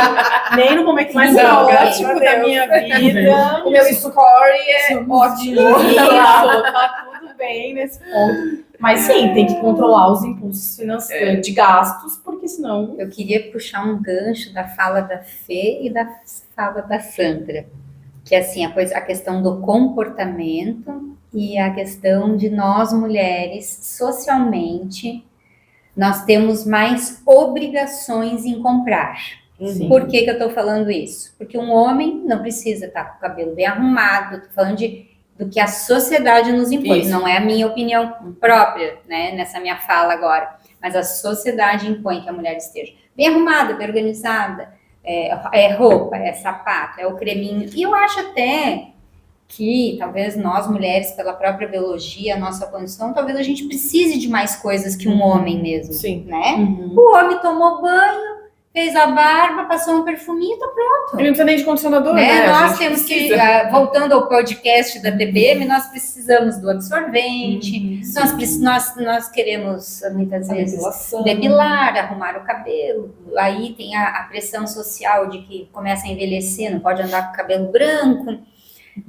[SPEAKER 2] nem no momento mais caótico da minha vida.
[SPEAKER 4] O meu score é ótimo.
[SPEAKER 2] Isso, tá tudo bem nesse ponto. Mas sim, tem que controlar os impulsos financeiros de gastos, porque senão...
[SPEAKER 3] Eu queria puxar um gancho da fala da Fê e da fala da Sandra, que é assim, a questão do comportamento e a questão de nós mulheres, socialmente, nós temos mais obrigações em comprar. Sim. Por que eu estou falando isso? Porque um homem não precisa estar com o cabelo bem arrumado, estou falando do que a sociedade nos impõe. Isso. Não é a minha opinião própria, né, nessa minha fala agora, mas a sociedade impõe que a mulher esteja bem arrumada, bem organizada, é roupa, é sapato, é o creminho. E eu acho até que talvez nós mulheres, pela própria biologia, a nossa condição, talvez a gente precise de mais coisas que um homem mesmo. Sim. Né? O homem tomou banho, fez a barba, passou um perfuminho e tá pronto.
[SPEAKER 4] Ele não precisa nem de condicionador, né?
[SPEAKER 3] Nós temos que, voltando ao podcast da TPM, nós precisamos do absorvente, nós queremos, muitas vezes, depilar, arrumar o cabelo. Aí tem a pressão social de que começa a envelhecer, não pode andar com o cabelo branco.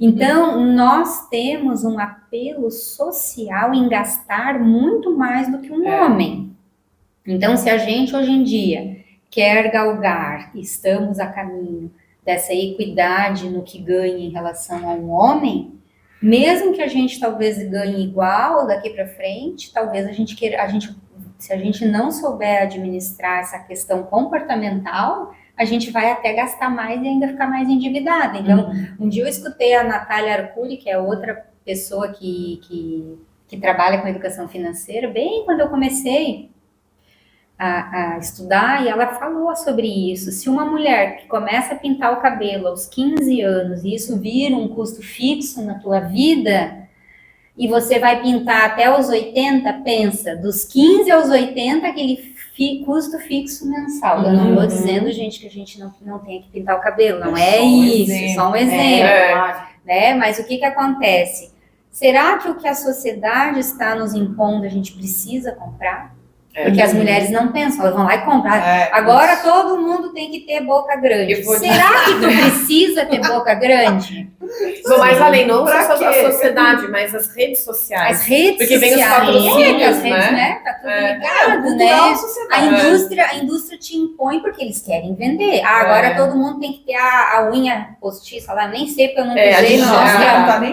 [SPEAKER 3] Então, nós temos um apelo social em gastar muito mais do que um homem. Então, se a gente, hoje em dia, quer galgar, estamos a caminho dessa equidade no que ganha em relação a um homem, mesmo que a gente talvez ganhe igual daqui para frente, talvez se a gente não souber administrar essa questão comportamental, a gente vai até gastar mais e ainda ficar mais endividada. Então, um dia eu escutei a Natália Arcuri, que é outra pessoa que que trabalha com educação financeira, bem quando eu comecei a estudar, e ela falou sobre isso. Se uma mulher que começa a pintar o cabelo aos 15 anos, e isso vira um custo fixo na tua vida, e você vai pintar até os 80, pensa, dos 15 aos 80, aquele custo fixo mensal. Eu não estou dizendo, gente, que a gente não tem que pintar o cabelo, não é isso, só um exemplo. Né? Mas o que acontece? Será que o que a sociedade está nos impondo a gente precisa comprar? Porque as mulheres não pensam, elas vão lá e compram. Agora todo mundo tem que ter boca grande. Será que tu precisa ter boca grande?
[SPEAKER 4] Vou mais além, não só a sociedade, mas as redes sociais.
[SPEAKER 3] As redes
[SPEAKER 4] porque
[SPEAKER 3] sociais.
[SPEAKER 4] Porque vem os patrocínios,
[SPEAKER 3] as redes, né? Tá tudo ligado, né? A indústria te impõe porque eles querem vender. Agora todo mundo tem que ter a unha postiça lá, nem sei porque eu não usei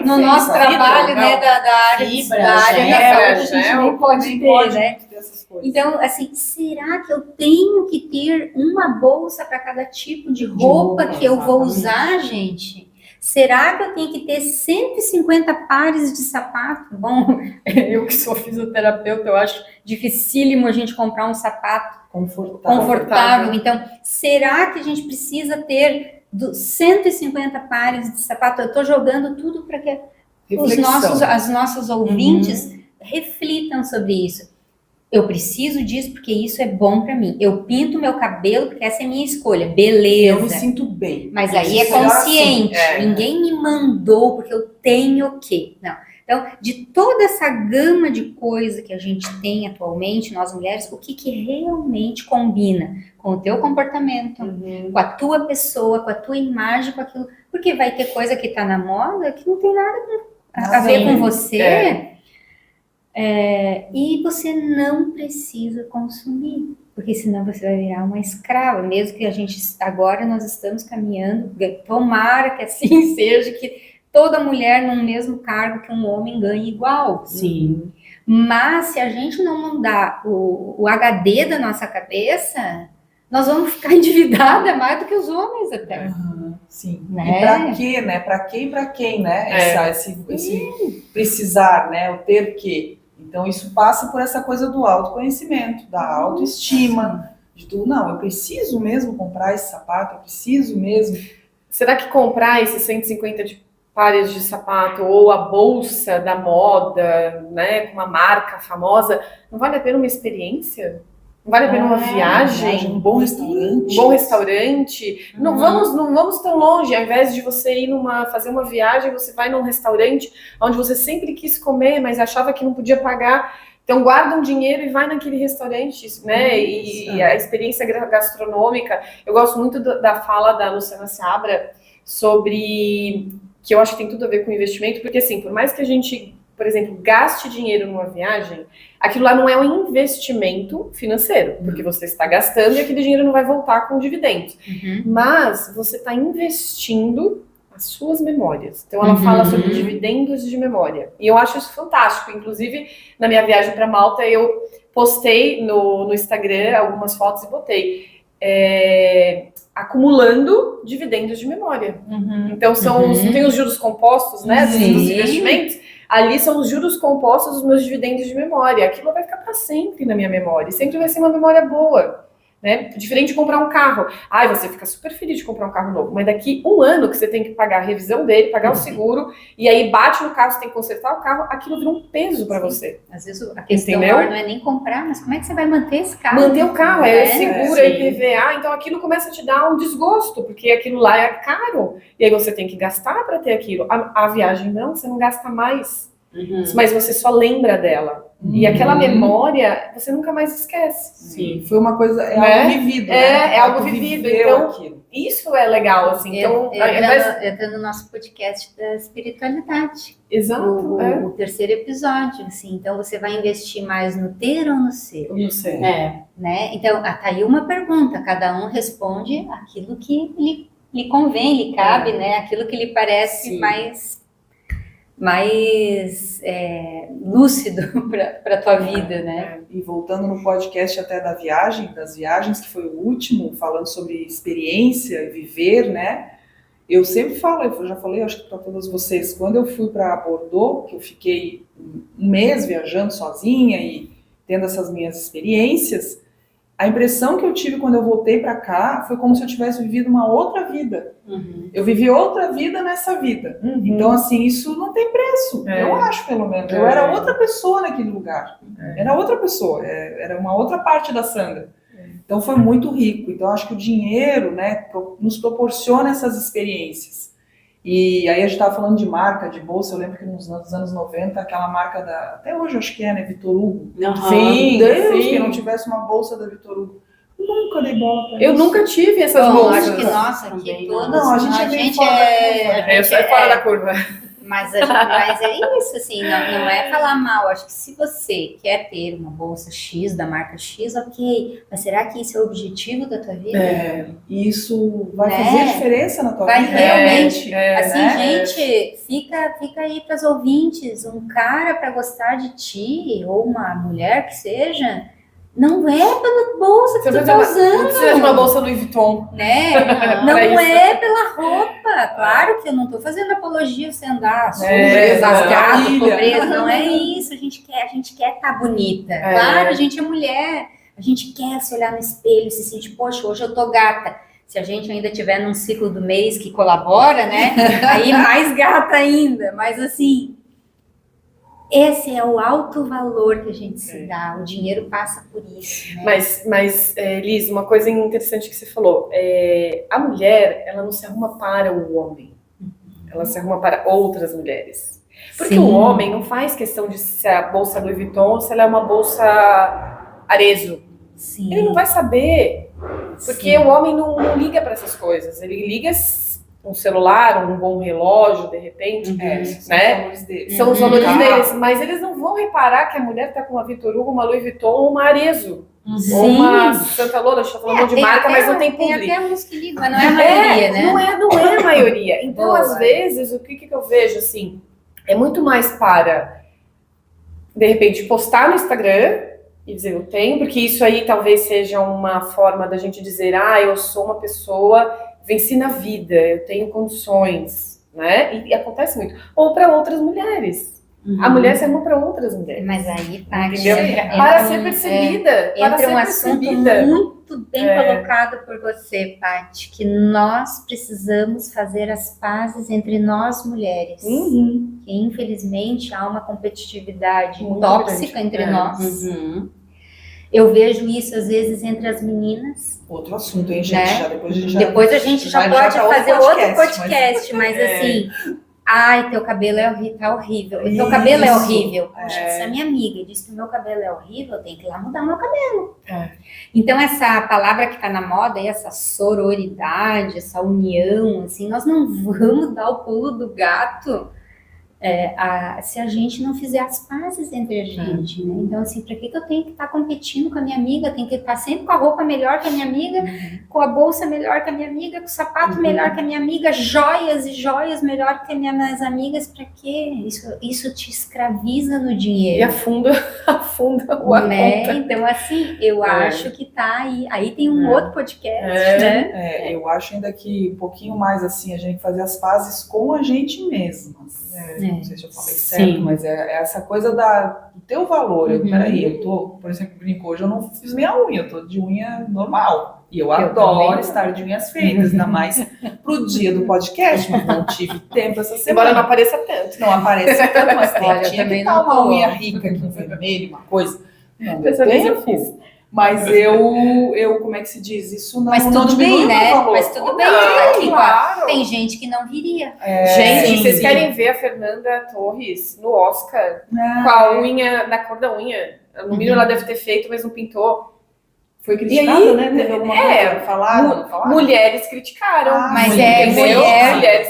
[SPEAKER 3] no nosso trabalho, né, da área da saúde, a gente nem pode ter, né? Então, assim, será que eu tenho que ter uma bolsa para cada tipo de roupa que eu vou usar, gente? Será que eu tenho que ter 150 pares de sapato? Bom, eu que sou fisioterapeuta, eu acho dificílimo a gente comprar um sapato confortável. Então, será que a gente precisa ter 150 pares de sapato? Eu estou jogando tudo para que as nossas ouvintes reflitam sobre isso. Eu preciso disso porque isso é bom pra mim. Eu pinto meu cabelo porque essa é a minha escolha. Beleza.
[SPEAKER 1] Eu me sinto bem.
[SPEAKER 3] Mas aí é consciente. Ninguém me mandou porque eu tenho que. Não. Então, de toda essa gama de coisa que a gente tem atualmente, nós mulheres, o que realmente combina com o teu comportamento, com a tua pessoa, com a tua imagem, com aquilo. Porque vai ter coisa que tá na moda que não tem nada a ver com você. E você não precisa consumir, porque senão você vai virar uma escrava, mesmo que agora nós estamos caminhando, tomara que assim seja, que toda mulher no mesmo cargo que um homem ganhe igual.
[SPEAKER 2] Sim.
[SPEAKER 3] Mas se a gente não mudar o HD da nossa cabeça, nós vamos ficar endividada mais do que os homens até.
[SPEAKER 1] Sim.
[SPEAKER 3] Né?
[SPEAKER 1] E pra quê, né? Pra quem e pra quem, né? Esse precisar, né? O ter que. Então, isso passa por essa coisa do autoconhecimento, da autoestima, de tudo. Não, eu preciso mesmo comprar esse sapato, eu preciso mesmo.
[SPEAKER 4] Será que comprar esses 150 pares de sapato ou a bolsa da moda, né, com uma marca famosa, não vale a pena uma experiência? Não vale a pena uma viagem?
[SPEAKER 1] Um bom restaurante.
[SPEAKER 4] Um bom restaurante. Não vamos tão longe. Ao invés de você ir fazer uma viagem, você vai num restaurante onde você sempre quis comer, mas achava que não podia pagar. Então, guarda um dinheiro e vai naquele restaurante, né? E a experiência gastronômica. Eu gosto muito da fala da Luciana Seabra sobre... que eu acho que tem tudo a ver com investimento, porque, assim, por mais que a gente, por exemplo, gaste dinheiro numa viagem, aquilo lá não é um investimento financeiro, porque você está gastando e aquele dinheiro não vai voltar com dividendos. Mas você está investindo as suas memórias. Então, ela fala sobre dividendos de memória. E eu acho isso fantástico. Inclusive, na minha viagem para Malta, eu postei no Instagram algumas fotos e botei acumulando dividendos de memória. Então, tem os juros compostos, né, dos investimentos. Ali são os juros compostos dos meus dividendos de memória. Aquilo vai ficar para sempre na minha memória. Sempre vai ser uma memória boa. Né? Diferente de comprar um carro. Você fica super feliz de comprar um carro novo, mas daqui um ano que você tem que pagar a revisão dele, pagar o seguro, e aí bate no carro, você tem que consertar o carro, aquilo vira um peso para você.
[SPEAKER 3] Às vezes a questão maior não é nem comprar, mas como é que você vai manter esse carro?
[SPEAKER 4] Manter o carro, seguro, IPVA, então aquilo começa a te dar um desgosto, porque aquilo lá é caro, e aí você tem que gastar para ter aquilo. A viagem não, você não gasta mais, mas você só lembra dela. E aquela memória, você nunca mais esquece.
[SPEAKER 1] Sim, foi uma coisa, algo vivido, né?
[SPEAKER 4] É algo vivido, então isso é legal, assim. Então,
[SPEAKER 3] entra no nosso podcast da espiritualidade.
[SPEAKER 4] Exato.
[SPEAKER 3] O terceiro episódio, assim. Então, você vai investir mais no ter ou no ser?
[SPEAKER 1] No ser.
[SPEAKER 3] Né? Então, tá aí uma pergunta, cada um responde aquilo que lhe convém, lhe cabe, né? Aquilo que lhe parece mais lúcido para a tua vida, né?
[SPEAKER 1] E voltando no podcast até das viagens, que foi o último, falando sobre experiência, viver, né? Eu sempre falo, eu já falei, acho que para todas vocês, quando eu fui para Bordeaux, que eu fiquei um mês viajando sozinha e tendo essas minhas experiências, a impressão que eu tive quando eu voltei para cá foi como se eu tivesse vivido uma outra vida. Eu vivi outra vida nessa vida. Então, assim, isso não tem preço. Eu acho, pelo menos. Eu era outra pessoa naquele lugar. Era outra pessoa. Era uma outra parte da Sandra. Então, foi muito rico. Então, acho que o dinheiro, né, nos proporciona essas experiências. E aí a gente estava falando de marca, de bolsa. Eu lembro que nos anos 90, aquela marca até hoje acho que é, né, Vitor Hugo.
[SPEAKER 4] Sim,
[SPEAKER 1] Deus,
[SPEAKER 4] sim.
[SPEAKER 1] que não tivesse uma bolsa da Vitor Hugo. Nunca dei bola pra
[SPEAKER 4] Eu
[SPEAKER 1] isso.
[SPEAKER 4] nunca tive essas
[SPEAKER 3] Bom,
[SPEAKER 4] bolsas.
[SPEAKER 3] acho que nossa,
[SPEAKER 2] Também
[SPEAKER 3] aqui
[SPEAKER 2] não.
[SPEAKER 3] todas.
[SPEAKER 1] Não, a gente é bem fora da curva.
[SPEAKER 4] Eu saio fora da curva.
[SPEAKER 3] Mas é isso, assim, não é falar mal. Acho que se você quer ter uma bolsa X da marca X, ok. Mas será que isso é o objetivo da tua vida?
[SPEAKER 1] Isso vai
[SPEAKER 3] Né?
[SPEAKER 1] fazer diferença na tua
[SPEAKER 3] Vai
[SPEAKER 1] vida?
[SPEAKER 3] realmente. Assim,
[SPEAKER 1] né?
[SPEAKER 3] gente, fica aí para os ouvintes. Um cara para gostar de ti, ou uma mulher que seja, não é pela bolsa que tu tá usando.
[SPEAKER 4] Não precisa de uma bolsa Louis Vuitton.
[SPEAKER 3] Né? Não é pela roupa. Claro que eu não tô fazendo apologia você andar rasgado,
[SPEAKER 1] maravilha.
[SPEAKER 3] pobreza. Não é isso. A gente quer estar bonita. Claro, a gente é mulher. A gente quer se olhar no espelho e se sentir, poxa, hoje eu tô gata. Se a gente ainda tiver num ciclo do mês que colabora, né? Aí mais gata ainda. Mas assim, esse é o alto valor que a gente se dá. O dinheiro passa por isso. Né?
[SPEAKER 4] Mas Liz, uma coisa interessante que você falou. A mulher, ela não se arruma para o homem. Ela se arruma para outras mulheres. Porque o homem não faz questão de se é a bolsa Louis Vuitton ou se ela é uma bolsa Arezzo.
[SPEAKER 3] Sim.
[SPEAKER 4] Ele não vai saber. Porque o homem não liga para essas coisas. Ele liga um celular, um bom relógio, de repente, né?
[SPEAKER 1] São os valores deles.
[SPEAKER 4] São os valores deles, mas eles não vão reparar que a mulher tá com uma Vitor Hugo, uma Louis Vuitton ou uma Arezzo. Ou uma Santa Lola, a gente tá falando de marca, mas não tem público.
[SPEAKER 3] Tem até uns que ligam, mas não é a maioria, né?
[SPEAKER 4] Não é a maioria. Então,
[SPEAKER 3] Boa.
[SPEAKER 4] às vezes, o que eu vejo, assim, é muito mais para, de repente, postar no Instagram e dizer eu tenho, porque isso aí talvez seja uma forma da gente dizer, eu sou uma pessoa, venci na vida, eu tenho condições, né? E acontece muito. Ou para outras mulheres. A mulher se arruma para outras mulheres.
[SPEAKER 3] Mas aí, Paty,
[SPEAKER 4] Entendeu? Para ser percebida.
[SPEAKER 3] Entra um assunto muito bem colocado por você, Paty, que nós precisamos fazer as pazes entre nós mulheres. Que infelizmente há uma competitividade muito tóxica grande entre nós. Eu vejo isso às vezes entre as meninas.
[SPEAKER 1] Outro assunto, hein, gente?
[SPEAKER 3] Né?
[SPEAKER 1] Depois a gente
[SPEAKER 3] já pode fazer outro podcast, mas assim... Ai, teu cabelo tá horrível. O teu cabelo é horrível. Poxa, se a minha amiga diz que o meu cabelo é horrível, eu tenho que ir lá mudar o meu cabelo. Então, essa palavra que tá na moda, essa sororidade, essa união, assim, nós não vamos dar o pulo do gato se a gente não fizer as pazes entre a gente, né? Então, assim, pra que eu tenho que estar competindo com a minha amiga? Tenho que estar sempre com a roupa melhor que a minha amiga, com a bolsa melhor que a minha amiga, com o sapato melhor que a minha amiga, joias e joias melhor que as minhas amigas. Pra quê? Isso te escraviza no dinheiro.
[SPEAKER 4] E afunda o conta.
[SPEAKER 3] Então, assim, eu acho que tá aí. Aí tem um outro podcast, né?
[SPEAKER 1] Eu acho ainda que um pouquinho mais assim, a gente fazer as pazes com a gente mesmas. Não sei se eu falei certo, mas é essa coisa do teu valor. Peraí, eu tô, por exemplo, brinco, hoje eu não fiz minha unha, eu tô de unha normal. E eu adoro estar de unhas feitas, ainda mais pro dia do podcast, mas não tive tempo essa semana.
[SPEAKER 4] Embora não apareça tanto.
[SPEAKER 1] Não aparece tanto, mas tinha que estar uma
[SPEAKER 3] tô.
[SPEAKER 1] unha rica aqui, um vermelho, uma coisa. Não,
[SPEAKER 4] Dessa vez eu fiz.
[SPEAKER 1] Mas eu, como é que se diz? Isso não.
[SPEAKER 3] Mas
[SPEAKER 1] não
[SPEAKER 3] tudo bem,
[SPEAKER 1] diminui
[SPEAKER 3] né?
[SPEAKER 1] o valor.
[SPEAKER 3] Mas tudo bem,
[SPEAKER 1] Não, claro.
[SPEAKER 3] Tem gente que não viria.
[SPEAKER 4] Gente, vocês querem ver a Fernanda Torres no Oscar com a unha, na cor da unha? No mínimo ela deve ter feito, mas não pintou.
[SPEAKER 1] Foi criticada, né? Teve alguma coisa falaram?
[SPEAKER 4] Mulheres criticaram.
[SPEAKER 3] Mas
[SPEAKER 4] entendeu?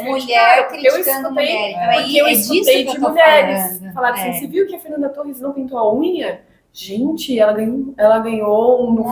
[SPEAKER 3] mulher criticando mulher. Então aí
[SPEAKER 4] eu
[SPEAKER 3] disso
[SPEAKER 4] escutei
[SPEAKER 3] que eu
[SPEAKER 4] de
[SPEAKER 3] tô
[SPEAKER 4] mulheres.
[SPEAKER 3] falando.
[SPEAKER 4] Falaram assim, você viu que a Fernanda Torres não pintou a unha? Gente, ela ganhou não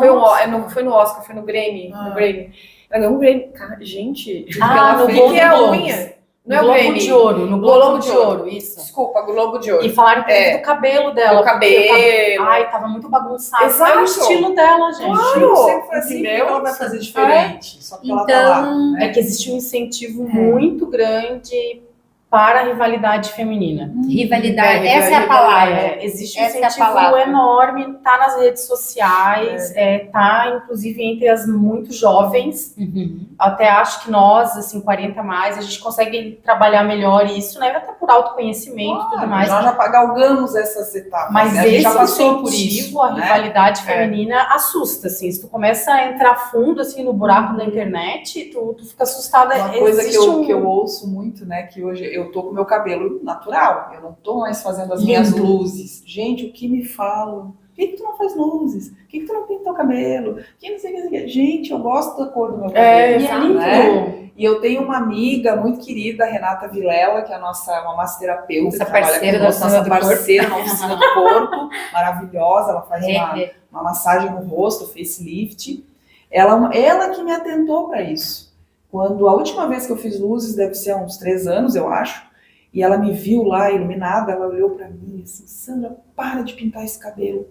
[SPEAKER 4] foi no Oscar, foi no Grammy. No Grammy. Ela ganhou um Grammy. Cara, gente,
[SPEAKER 1] no
[SPEAKER 4] que é a unha. Não é o
[SPEAKER 2] Globo
[SPEAKER 4] Grammy.
[SPEAKER 2] de Ouro, no Globo de Ouro, isso.
[SPEAKER 4] Desculpa, Globo de Ouro.
[SPEAKER 2] E falaram inclusive do cabelo dela.
[SPEAKER 4] O cabelo.
[SPEAKER 2] Ai, tava muito bagunçado.
[SPEAKER 4] Exato.
[SPEAKER 2] É o estilo dela, gente.
[SPEAKER 4] Claro.
[SPEAKER 1] Sempre foi assim,
[SPEAKER 4] Entendeu?
[SPEAKER 1] porque ela vai fazer diferente. Só porque ela tá lá.
[SPEAKER 3] Então,
[SPEAKER 1] Né?
[SPEAKER 2] É que existe um incentivo muito grande para a rivalidade feminina.
[SPEAKER 3] rivalidade,
[SPEAKER 4] É,
[SPEAKER 3] essa é a palavra.
[SPEAKER 2] Existe um
[SPEAKER 3] Essa é a
[SPEAKER 2] incentivo
[SPEAKER 3] palavra.
[SPEAKER 2] enorme, tá nas redes sociais, tá inclusive entre as muito jovens.
[SPEAKER 3] Uhum.
[SPEAKER 2] Até acho que nós, assim, 40 a mais, a gente consegue trabalhar melhor isso, né? Até por autoconhecimento e tudo mais.
[SPEAKER 1] Nós já galgamos essas etapas.
[SPEAKER 2] Mas
[SPEAKER 1] né? A gente
[SPEAKER 2] esse
[SPEAKER 1] já passou por
[SPEAKER 2] incentivo
[SPEAKER 1] isso.
[SPEAKER 2] à
[SPEAKER 1] né?
[SPEAKER 2] rivalidade feminina assusta, assim. Se tu começa a entrar fundo, assim, no buraco da internet, tu fica assustada.
[SPEAKER 1] Uma coisa que
[SPEAKER 2] Existe
[SPEAKER 1] eu ouço muito, né? Que hoje eu tô com o meu cabelo natural. Eu não tô mais fazendo as minhas luzes. Gente, o que me falam? Por que tu não faz luzes? Por que tu não pinta o cabelo? Que não sei o que. Gente, eu gosto da cor do meu cabelo.
[SPEAKER 2] E é lindo.
[SPEAKER 1] né? E eu tenho uma amiga muito querida, Renata Vilela, que é uma massoterapeuta.
[SPEAKER 3] Nossa
[SPEAKER 1] que trabalha
[SPEAKER 3] parceira da
[SPEAKER 1] conosco,
[SPEAKER 3] oficina
[SPEAKER 1] nossa
[SPEAKER 3] do corpo.
[SPEAKER 1] parceira na oficina do corpo. Maravilhosa, ela faz
[SPEAKER 3] É.
[SPEAKER 1] uma massagem no rosto, facelift. Ela que me atentou para isso. Quando a última vez que eu fiz luzes, deve ser há uns 3 anos, eu acho, e ela me viu lá iluminada, ela olhou para mim e assim, Sandra, para de pintar esse cabelo.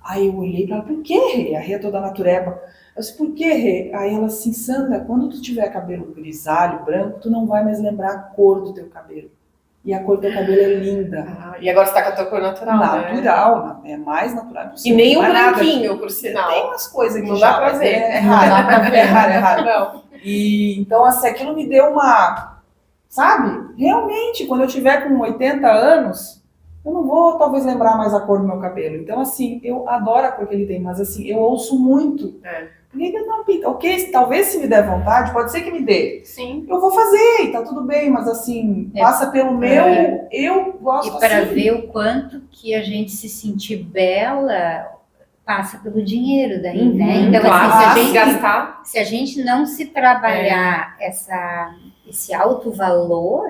[SPEAKER 1] Aí eu olhei para ela, por que, Rê? A Rê é toda natureba. Eu disse, por que, Rê? Aí ela assim, Sandra, quando tu tiver cabelo grisalho, branco, tu não vai mais lembrar a cor do teu cabelo. E a cor do teu cabelo é linda.
[SPEAKER 4] Ah, e agora você tá com a tua cor natural, né?
[SPEAKER 1] Natural, é mais natural
[SPEAKER 4] E
[SPEAKER 1] possível.
[SPEAKER 4] nem o
[SPEAKER 1] Não é nada
[SPEAKER 4] branquinho, por sinal.
[SPEAKER 1] Tem umas coisas que
[SPEAKER 4] Não
[SPEAKER 1] já,
[SPEAKER 4] dá pra
[SPEAKER 1] mas
[SPEAKER 4] ver.
[SPEAKER 1] É
[SPEAKER 2] Não dá pra
[SPEAKER 1] raro,
[SPEAKER 2] ver.
[SPEAKER 1] é raro. Não. E então, assim, aquilo me deu uma... Sabe? Realmente, quando eu tiver com 80 anos, eu não vou, talvez, lembrar mais a cor do meu cabelo. Então, assim, eu adoro a cor que ele tem, mas, assim, eu ouço muito. Por que ele não pinta? Ok, talvez se me der vontade, pode ser que me dê.
[SPEAKER 2] Sim.
[SPEAKER 1] Eu vou fazer, e tá tudo bem, mas, assim, passa pelo meu... Eu gosto
[SPEAKER 3] E para
[SPEAKER 1] assim.
[SPEAKER 3] ver o quanto que a gente se sentir bela passa pelo dinheiro daí, né? Então,
[SPEAKER 4] Claro,
[SPEAKER 3] assim,
[SPEAKER 4] gastar.
[SPEAKER 3] se a gente não se trabalhar esse alto valor,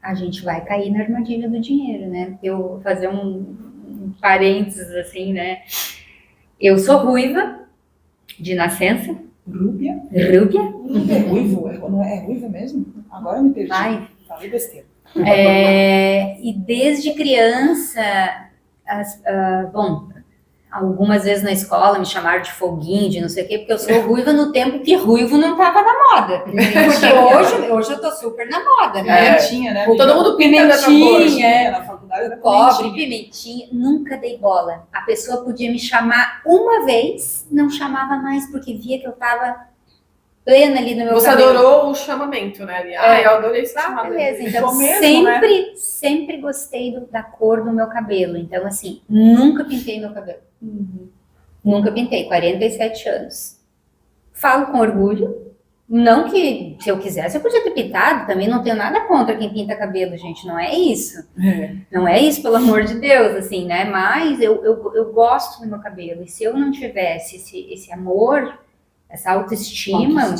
[SPEAKER 3] a gente vai cair na armadilha do dinheiro, né? Eu vou fazer um parênteses, assim, né? Eu sou ruiva, de nascença.
[SPEAKER 1] Rúbia?
[SPEAKER 3] Rúbia.
[SPEAKER 1] É ruivo? Não é ruiva mesmo? Agora eu me perdi.
[SPEAKER 3] Ai.
[SPEAKER 1] Falei besteira.
[SPEAKER 3] E desde criança, bom, algumas vezes na escola me chamaram de foguinho, de não sei o quê, porque eu sou ruiva no tempo que ruivo não tava na moda. Porque hoje eu tô super na moda, né?
[SPEAKER 1] Pimentinha, né?
[SPEAKER 4] Todo mundo pinta dessa cor.
[SPEAKER 1] Pimentinha, na faculdade era
[SPEAKER 3] Cobre, pimentinha, nunca dei bola. A pessoa podia me chamar uma vez, não chamava mais, porque via que eu tava plena ali no meu
[SPEAKER 4] Você
[SPEAKER 3] cabelo.
[SPEAKER 4] adorou o chamamento, né? Eu adorei esse chamamento.
[SPEAKER 3] Beleza, então
[SPEAKER 1] Sou mesmo,
[SPEAKER 3] sempre gostei da cor do meu cabelo. Então, assim, nunca pintei meu cabelo. Nunca pintei, 47 anos. Falo com orgulho. Não que, se eu quisesse, eu podia ter pintado. Também não tenho nada contra quem pinta cabelo, gente. Não é isso. Não é isso, pelo amor de Deus, assim, né? Mas eu gosto do meu cabelo. E se eu não tivesse esse amor, essa autoestima,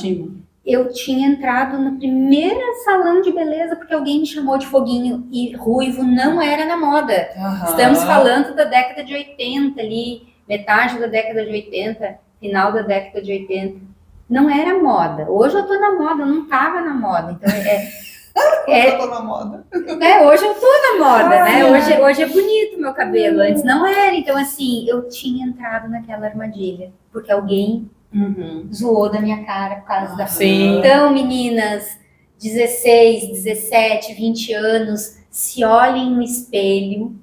[SPEAKER 3] eu tinha entrado no primeiro salão de beleza porque alguém me chamou de foguinho. E ruivo não era na moda. Estamos falando da década de 80 ali, metade da década de 80, final da década de 80. Não era moda. Hoje eu tô na moda, eu não tava na moda. Então
[SPEAKER 1] Eu tô na moda.
[SPEAKER 3] hoje eu tô na moda, né? Hoje é bonito o meu cabelo. Antes não era. Então, assim, eu tinha entrado naquela armadilha. Porque alguém zoou da minha cara por causa da
[SPEAKER 4] Sim.
[SPEAKER 3] Então, meninas, 16, 17, 20 anos, se olhem no espelho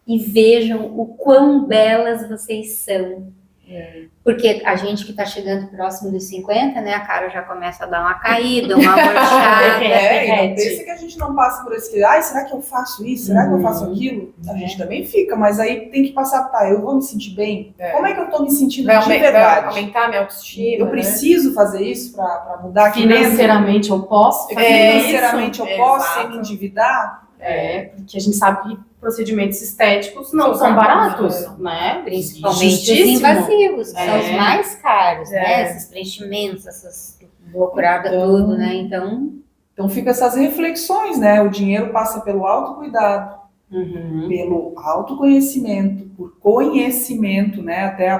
[SPEAKER 3] e vejam o quão belas vocês são. Porque a gente que está chegando próximo dos 50, né, a cara já começa a dar uma caída, uma murchada.
[SPEAKER 1] E não pensa que a gente não passa por esse... Ai, será que eu faço isso? Será que eu faço aquilo? A gente também fica, mas aí tem que passar, eu vou me sentir bem? Como é que eu tô me sentindo de
[SPEAKER 4] Vai
[SPEAKER 1] verdade?
[SPEAKER 4] aumentar a minha autoestima.
[SPEAKER 1] Eu preciso fazer isso para mudar aqui
[SPEAKER 2] Financeiramente eu posso fazer
[SPEAKER 1] Financeiramente
[SPEAKER 2] isso?
[SPEAKER 1] eu posso
[SPEAKER 4] Exato.
[SPEAKER 1] sem me endividar?
[SPEAKER 2] Porque a gente sabe que procedimentos estéticos não
[SPEAKER 4] São
[SPEAKER 2] são baratos,
[SPEAKER 4] caros,
[SPEAKER 2] né?
[SPEAKER 3] Principalmente os
[SPEAKER 2] Justíssimo.
[SPEAKER 3] invasivos, que são os mais caros, né?
[SPEAKER 4] É.
[SPEAKER 3] Esses preenchimentos, essas loucuradas,
[SPEAKER 1] Então-
[SPEAKER 3] tudo, né?
[SPEAKER 1] Então fica essas reflexões, né? O dinheiro passa pelo autocuidado, pelo autoconhecimento, por conhecimento, né? Até a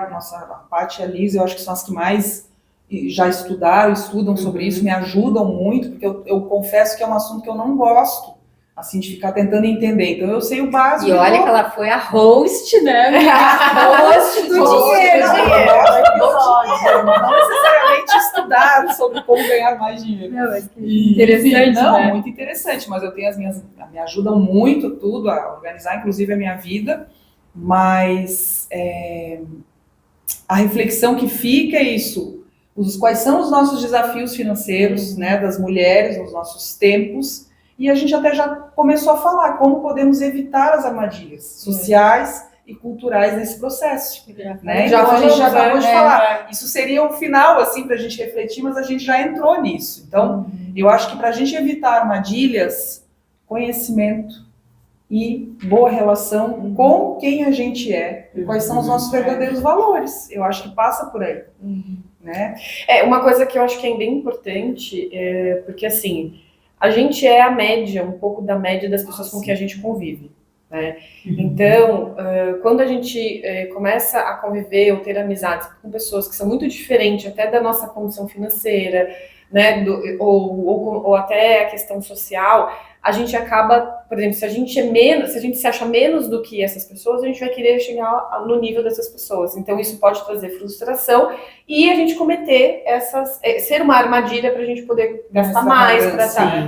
[SPEAKER 1] Paty e a Liz, eu acho que são as que mais já estudaram, estudam sobre isso, me ajudam muito, porque eu confesso que é um assunto que eu não gosto, assim, de ficar tentando entender. Então, eu sei o básico.
[SPEAKER 3] E olha que ela foi a host, né? A host do dinheiro.
[SPEAKER 1] Não necessariamente estudar sobre como ganhar mais dinheiro.
[SPEAKER 3] Não, mas
[SPEAKER 1] Interessante, não,
[SPEAKER 3] né?
[SPEAKER 1] muito interessante, mas eu tenho me ajudam muito tudo a organizar, inclusive a minha vida, mas a reflexão que fica é isso, quais são os nossos desafios financeiros, né, das mulheres nos nossos tempos, e a gente até já começou a falar como podemos evitar as armadilhas sociais e culturais nesse processo. Né? Então a gente já acabou de falar. Isso seria o final, assim, para a gente refletir, mas a gente já entrou nisso. Então, eu acho que para a gente evitar armadilhas, conhecimento e boa relação com quem a gente é e quais são os nossos verdadeiros valores. Eu acho que passa por aí. Né?
[SPEAKER 4] Uma coisa que eu acho que é bem importante, porque assim, a gente é a média, um pouco da média das pessoas com quem a gente convive. Né? Então, quando a gente começa a conviver ou ter amizades com pessoas que são muito diferentes até da nossa condição financeira, né, ou até a questão social, a gente acaba, por exemplo, se a gente se acha menos do que essas pessoas, a gente vai querer chegar no nível dessas pessoas. Então, isso pode trazer frustração e a gente cometer ser uma armadilha para a gente poder gastar mais,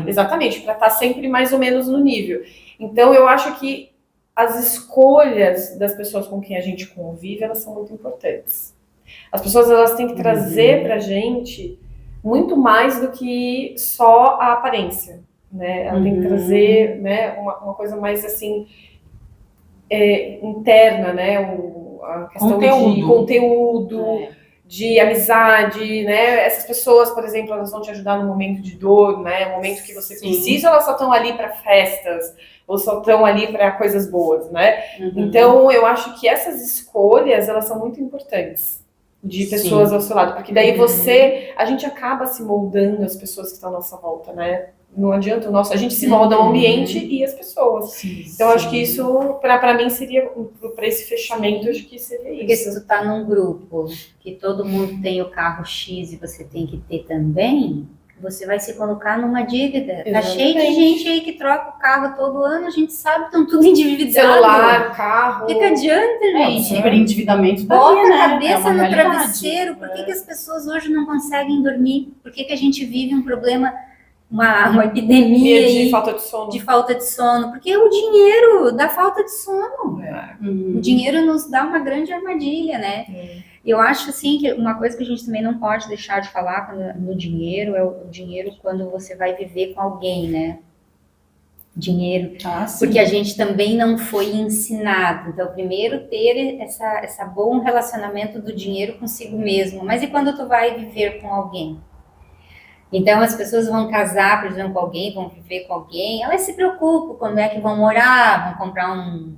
[SPEAKER 4] exatamente, para estar sempre mais ou menos no nível. Então, eu acho que as escolhas das pessoas com quem a gente convive, elas são muito importantes. As pessoas, elas têm que trazer pra gente muito mais do que só a aparência, né? Ela tem que trazer, né, uma coisa mais, assim, interna, né? A questão de conteúdo, de amizade, né? Essas pessoas, por exemplo, elas vão te ajudar no momento de dor, né? No momento que você precisa, elas só estão ali para festas, ou só estão ali para coisas boas, né? Então, eu acho que essas escolhas, elas são muito importantes de pessoas ao seu lado, porque daí a gente acaba se moldando as pessoas que estão à nossa volta, né? Não adianta a gente se molda ao ambiente e as pessoas. Então, acho que isso, para mim, seria, para esse fechamento, acho que seria isso.
[SPEAKER 3] Porque se tu tá num grupo que todo mundo tem o carro X e você tem que ter também, você vai se colocar numa dívida. Tá cheio de gente aí que troca o carro todo ano, a gente sabe, estão tudo endividados.
[SPEAKER 4] Celular, carro.
[SPEAKER 3] O que adianta, gente?
[SPEAKER 2] Super endividamento
[SPEAKER 3] Bota a cabeça no travesseiro. Por que as pessoas hoje não conseguem dormir? Por que a gente vive um problema, uma epidemia
[SPEAKER 4] de falta de sono?
[SPEAKER 3] De falta de sono. Porque o dinheiro dá falta de sono. O dinheiro nos dá uma grande armadilha, né? Eu acho, assim, que uma coisa que a gente também não pode deixar de falar no dinheiro é o dinheiro quando você vai viver com alguém, né? Dinheiro. Porque a gente também não foi ensinado. Então, primeiro ter essa bom relacionamento do dinheiro consigo mesmo. Mas e quando tu vai viver com alguém? Então, as pessoas vão casar, por exemplo, com alguém, vão viver com alguém, elas se preocupam quando é que vão morar, vão comprar um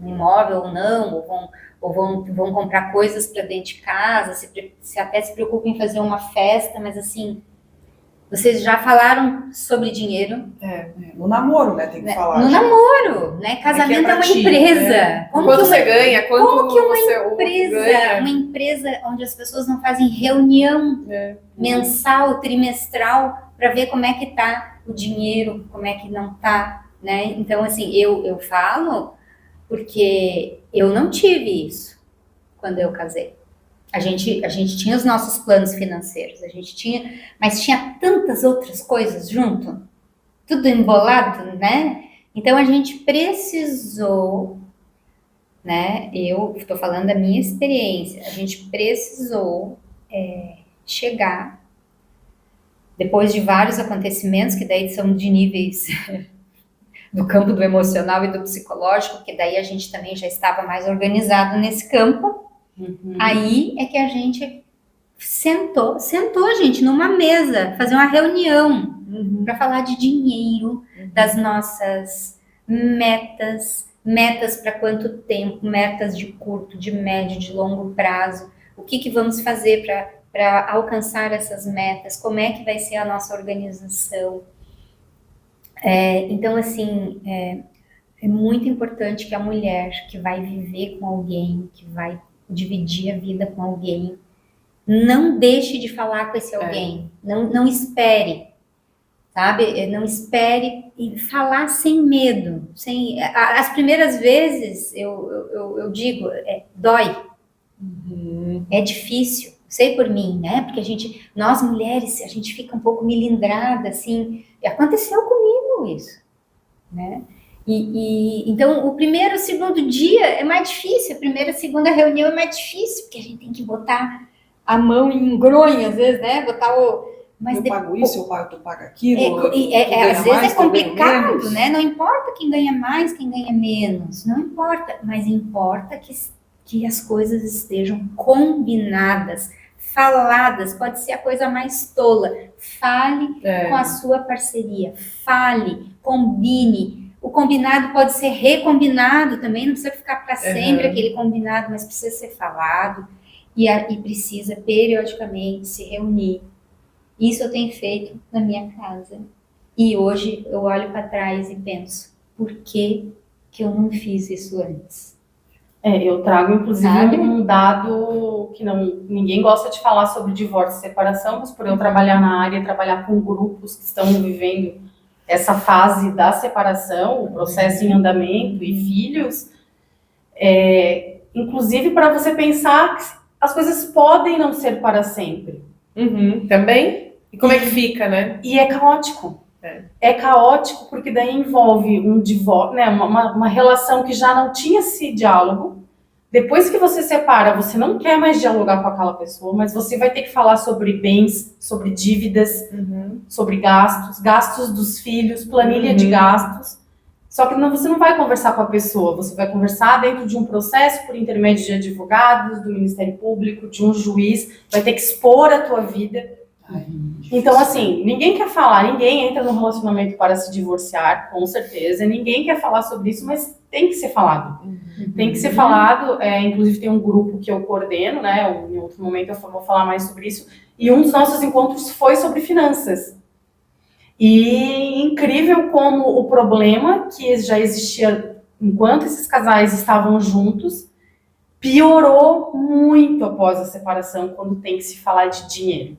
[SPEAKER 3] imóvel ou não, ou vão comprar coisas para dentro de casa, até se preocupam em fazer uma festa, mas assim, vocês já falaram sobre dinheiro?
[SPEAKER 1] No namoro, né? Tem que falar.
[SPEAKER 3] No namoro, né? Casamento é uma empresa.
[SPEAKER 1] Né?
[SPEAKER 4] Quanto você ganha? Como que
[SPEAKER 3] uma empresa onde as pessoas não fazem reunião mensal, trimestral, para ver como é que tá o dinheiro, como é que não tá, né? Então, assim, eu falo porque eu não tive isso quando eu casei. A gente tinha os nossos planos financeiros, mas tinha tantas outras coisas junto, tudo embolado, né? Então a gente precisou, né? Eu estou falando da minha experiência, a gente precisou chegar, depois de vários acontecimentos, que daí são de níveis do campo do emocional e do psicológico, que daí a gente também já estava mais organizado nesse campo. Aí é que a gente sentou, gente, numa mesa, fazer uma reunião para falar de dinheiro, das nossas metas para quanto tempo, metas de curto, de médio, de longo prazo, o que vamos fazer para alcançar essas metas, como é que vai ser a nossa organização. Então, assim, é muito importante que a mulher que vai viver com alguém, que vai dividir a vida com alguém, Não deixe de falar com esse alguém. Não espere, sabe? Não espere e falar sem medo. As primeiras vezes, eu digo, dói. É difícil. Sei por mim, né? Porque nós mulheres, a gente fica um pouco melindrada, assim. E aconteceu comigo isso, né? Então, o primeiro, o segundo dia é mais difícil. A primeira, a segunda reunião é mais difícil, porque a gente tem que botar a mão em gronha, às vezes, né? Mas
[SPEAKER 1] pago isso, tu paga aquilo.
[SPEAKER 3] Às vezes é complicado, né? Não importa quem ganha mais, quem ganha menos. Não importa. Mas importa que as coisas estejam combinadas, faladas. Pode ser a coisa mais tola. Fale com a sua parceria. Fale, combine. O combinado pode ser recombinado também, não precisa ficar para sempre aquele combinado, mas precisa ser falado e precisa periodicamente se reunir. Isso eu tenho feito na minha casa. E hoje eu olho para trás e penso, por que eu não fiz isso antes?
[SPEAKER 2] Eu trago, inclusive, um dado que ninguém gosta de falar sobre divórcio e separação, mas por eu trabalhar na área, trabalhar com grupos que estão vivendo essa fase da separação, o processo em andamento e filhos, inclusive para você pensar que as coisas podem não ser para sempre.
[SPEAKER 4] Também? E como é que fica, né?
[SPEAKER 2] E é caótico. É caótico porque daí envolve um divórcio, né, uma relação que já não tinha esse diálogo. Depois que você separa, você não quer mais dialogar com aquela pessoa, mas você vai ter que falar sobre bens, sobre dívidas, sobre gastos dos filhos, planilha de gastos. Só que você não vai conversar com a pessoa, você vai conversar dentro de um processo por intermédio de advogados, do Ministério Público, de um juiz, vai ter que expor a tua vida. Então, assim, ninguém quer falar, ninguém entra no relacionamento para se divorciar, com certeza, ninguém quer falar sobre isso, mas tem que ser falado. Tem que ser falado, inclusive tem um grupo que eu coordeno, né, em outro momento eu vou falar mais sobre isso, e um dos nossos encontros foi sobre finanças. E incrível como o problema que já existia enquanto esses casais estavam juntos, piorou muito após a separação, quando tem que se falar de dinheiro.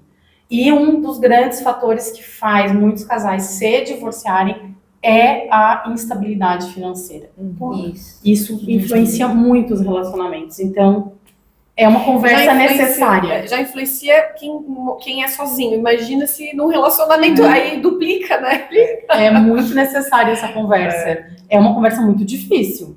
[SPEAKER 2] E um dos grandes fatores que faz muitos casais se divorciarem é a instabilidade financeira. Isso influencia muito os relacionamentos. Então, é uma conversa necessária.
[SPEAKER 4] Já influencia quem é sozinho. Imagina se num relacionamento aí duplica, né?
[SPEAKER 2] É muito necessária essa conversa. É uma conversa muito difícil.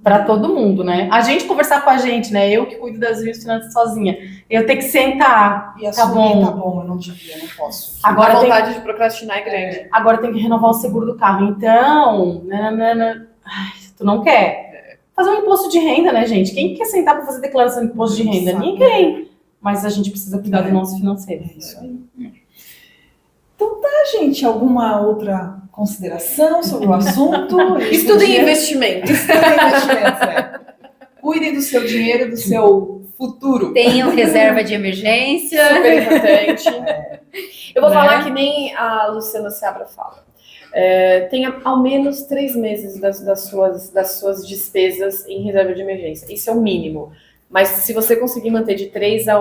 [SPEAKER 2] Para todo mundo, né? A gente conversar com a gente, né? Eu que cuido das minhas finanças sozinha. Eu tenho que sentar.
[SPEAKER 1] E assumir, tá bom, eu não devia, não posso.
[SPEAKER 4] Agora a vontade de procrastinar é grande.
[SPEAKER 2] Agora tem que renovar o seguro do carro. Então, tu não quer. Fazer um imposto de renda, né, gente? Quem quer sentar para fazer declaração de imposto de renda? Ninguém. Mas a gente precisa cuidar do nosso financeiro.
[SPEAKER 1] É isso aí. Então tá, gente. Alguma outra consideração sobre o assunto?
[SPEAKER 4] Estudem investimentos.
[SPEAKER 1] Cuidem do seu dinheiro, do seu futuro.
[SPEAKER 3] Tenham reserva de emergência.
[SPEAKER 4] Super importante. Eu vou falar que nem a Luciana Seabra fala. Tenha ao menos 3 meses das suas despesas em reserva de emergência. Isso é o mínimo. Mas se você conseguir manter de 3 a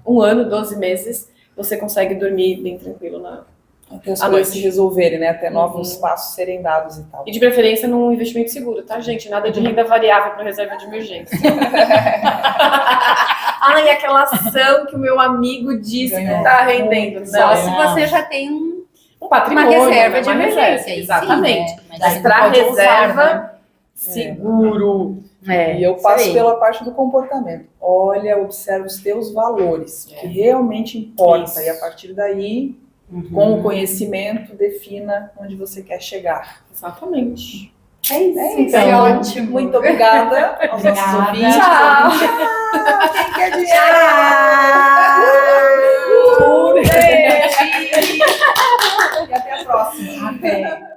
[SPEAKER 4] 1 ano, 12 meses, você consegue dormir bem tranquilo
[SPEAKER 1] até as coisas se resolverem, né? Até novos passos serem dados e tal.
[SPEAKER 4] E de preferência num investimento seguro, tá, gente? Nada de renda variável para reserva de emergência. E aquela ação que o meu amigo disse que tá rendendo.
[SPEAKER 3] Só se você já tem
[SPEAKER 4] um patrimônio,
[SPEAKER 3] uma reserva de emergência.
[SPEAKER 4] Exatamente.
[SPEAKER 3] Sim, né?
[SPEAKER 4] Mas para reserva, seguro.
[SPEAKER 1] E eu passo pela parte do comportamento. Olha, observa os teus valores, o que realmente importa. Isso. E a partir daí, com o conhecimento, defina onde você quer chegar.
[SPEAKER 4] Exatamente.
[SPEAKER 1] É isso.
[SPEAKER 3] Então, é ótimo.
[SPEAKER 1] Muito obrigada aos nossos ouvintes.
[SPEAKER 4] Tchau.
[SPEAKER 1] Quem quer dinheiro?
[SPEAKER 3] Tchau.
[SPEAKER 1] E até a próxima.
[SPEAKER 3] Até.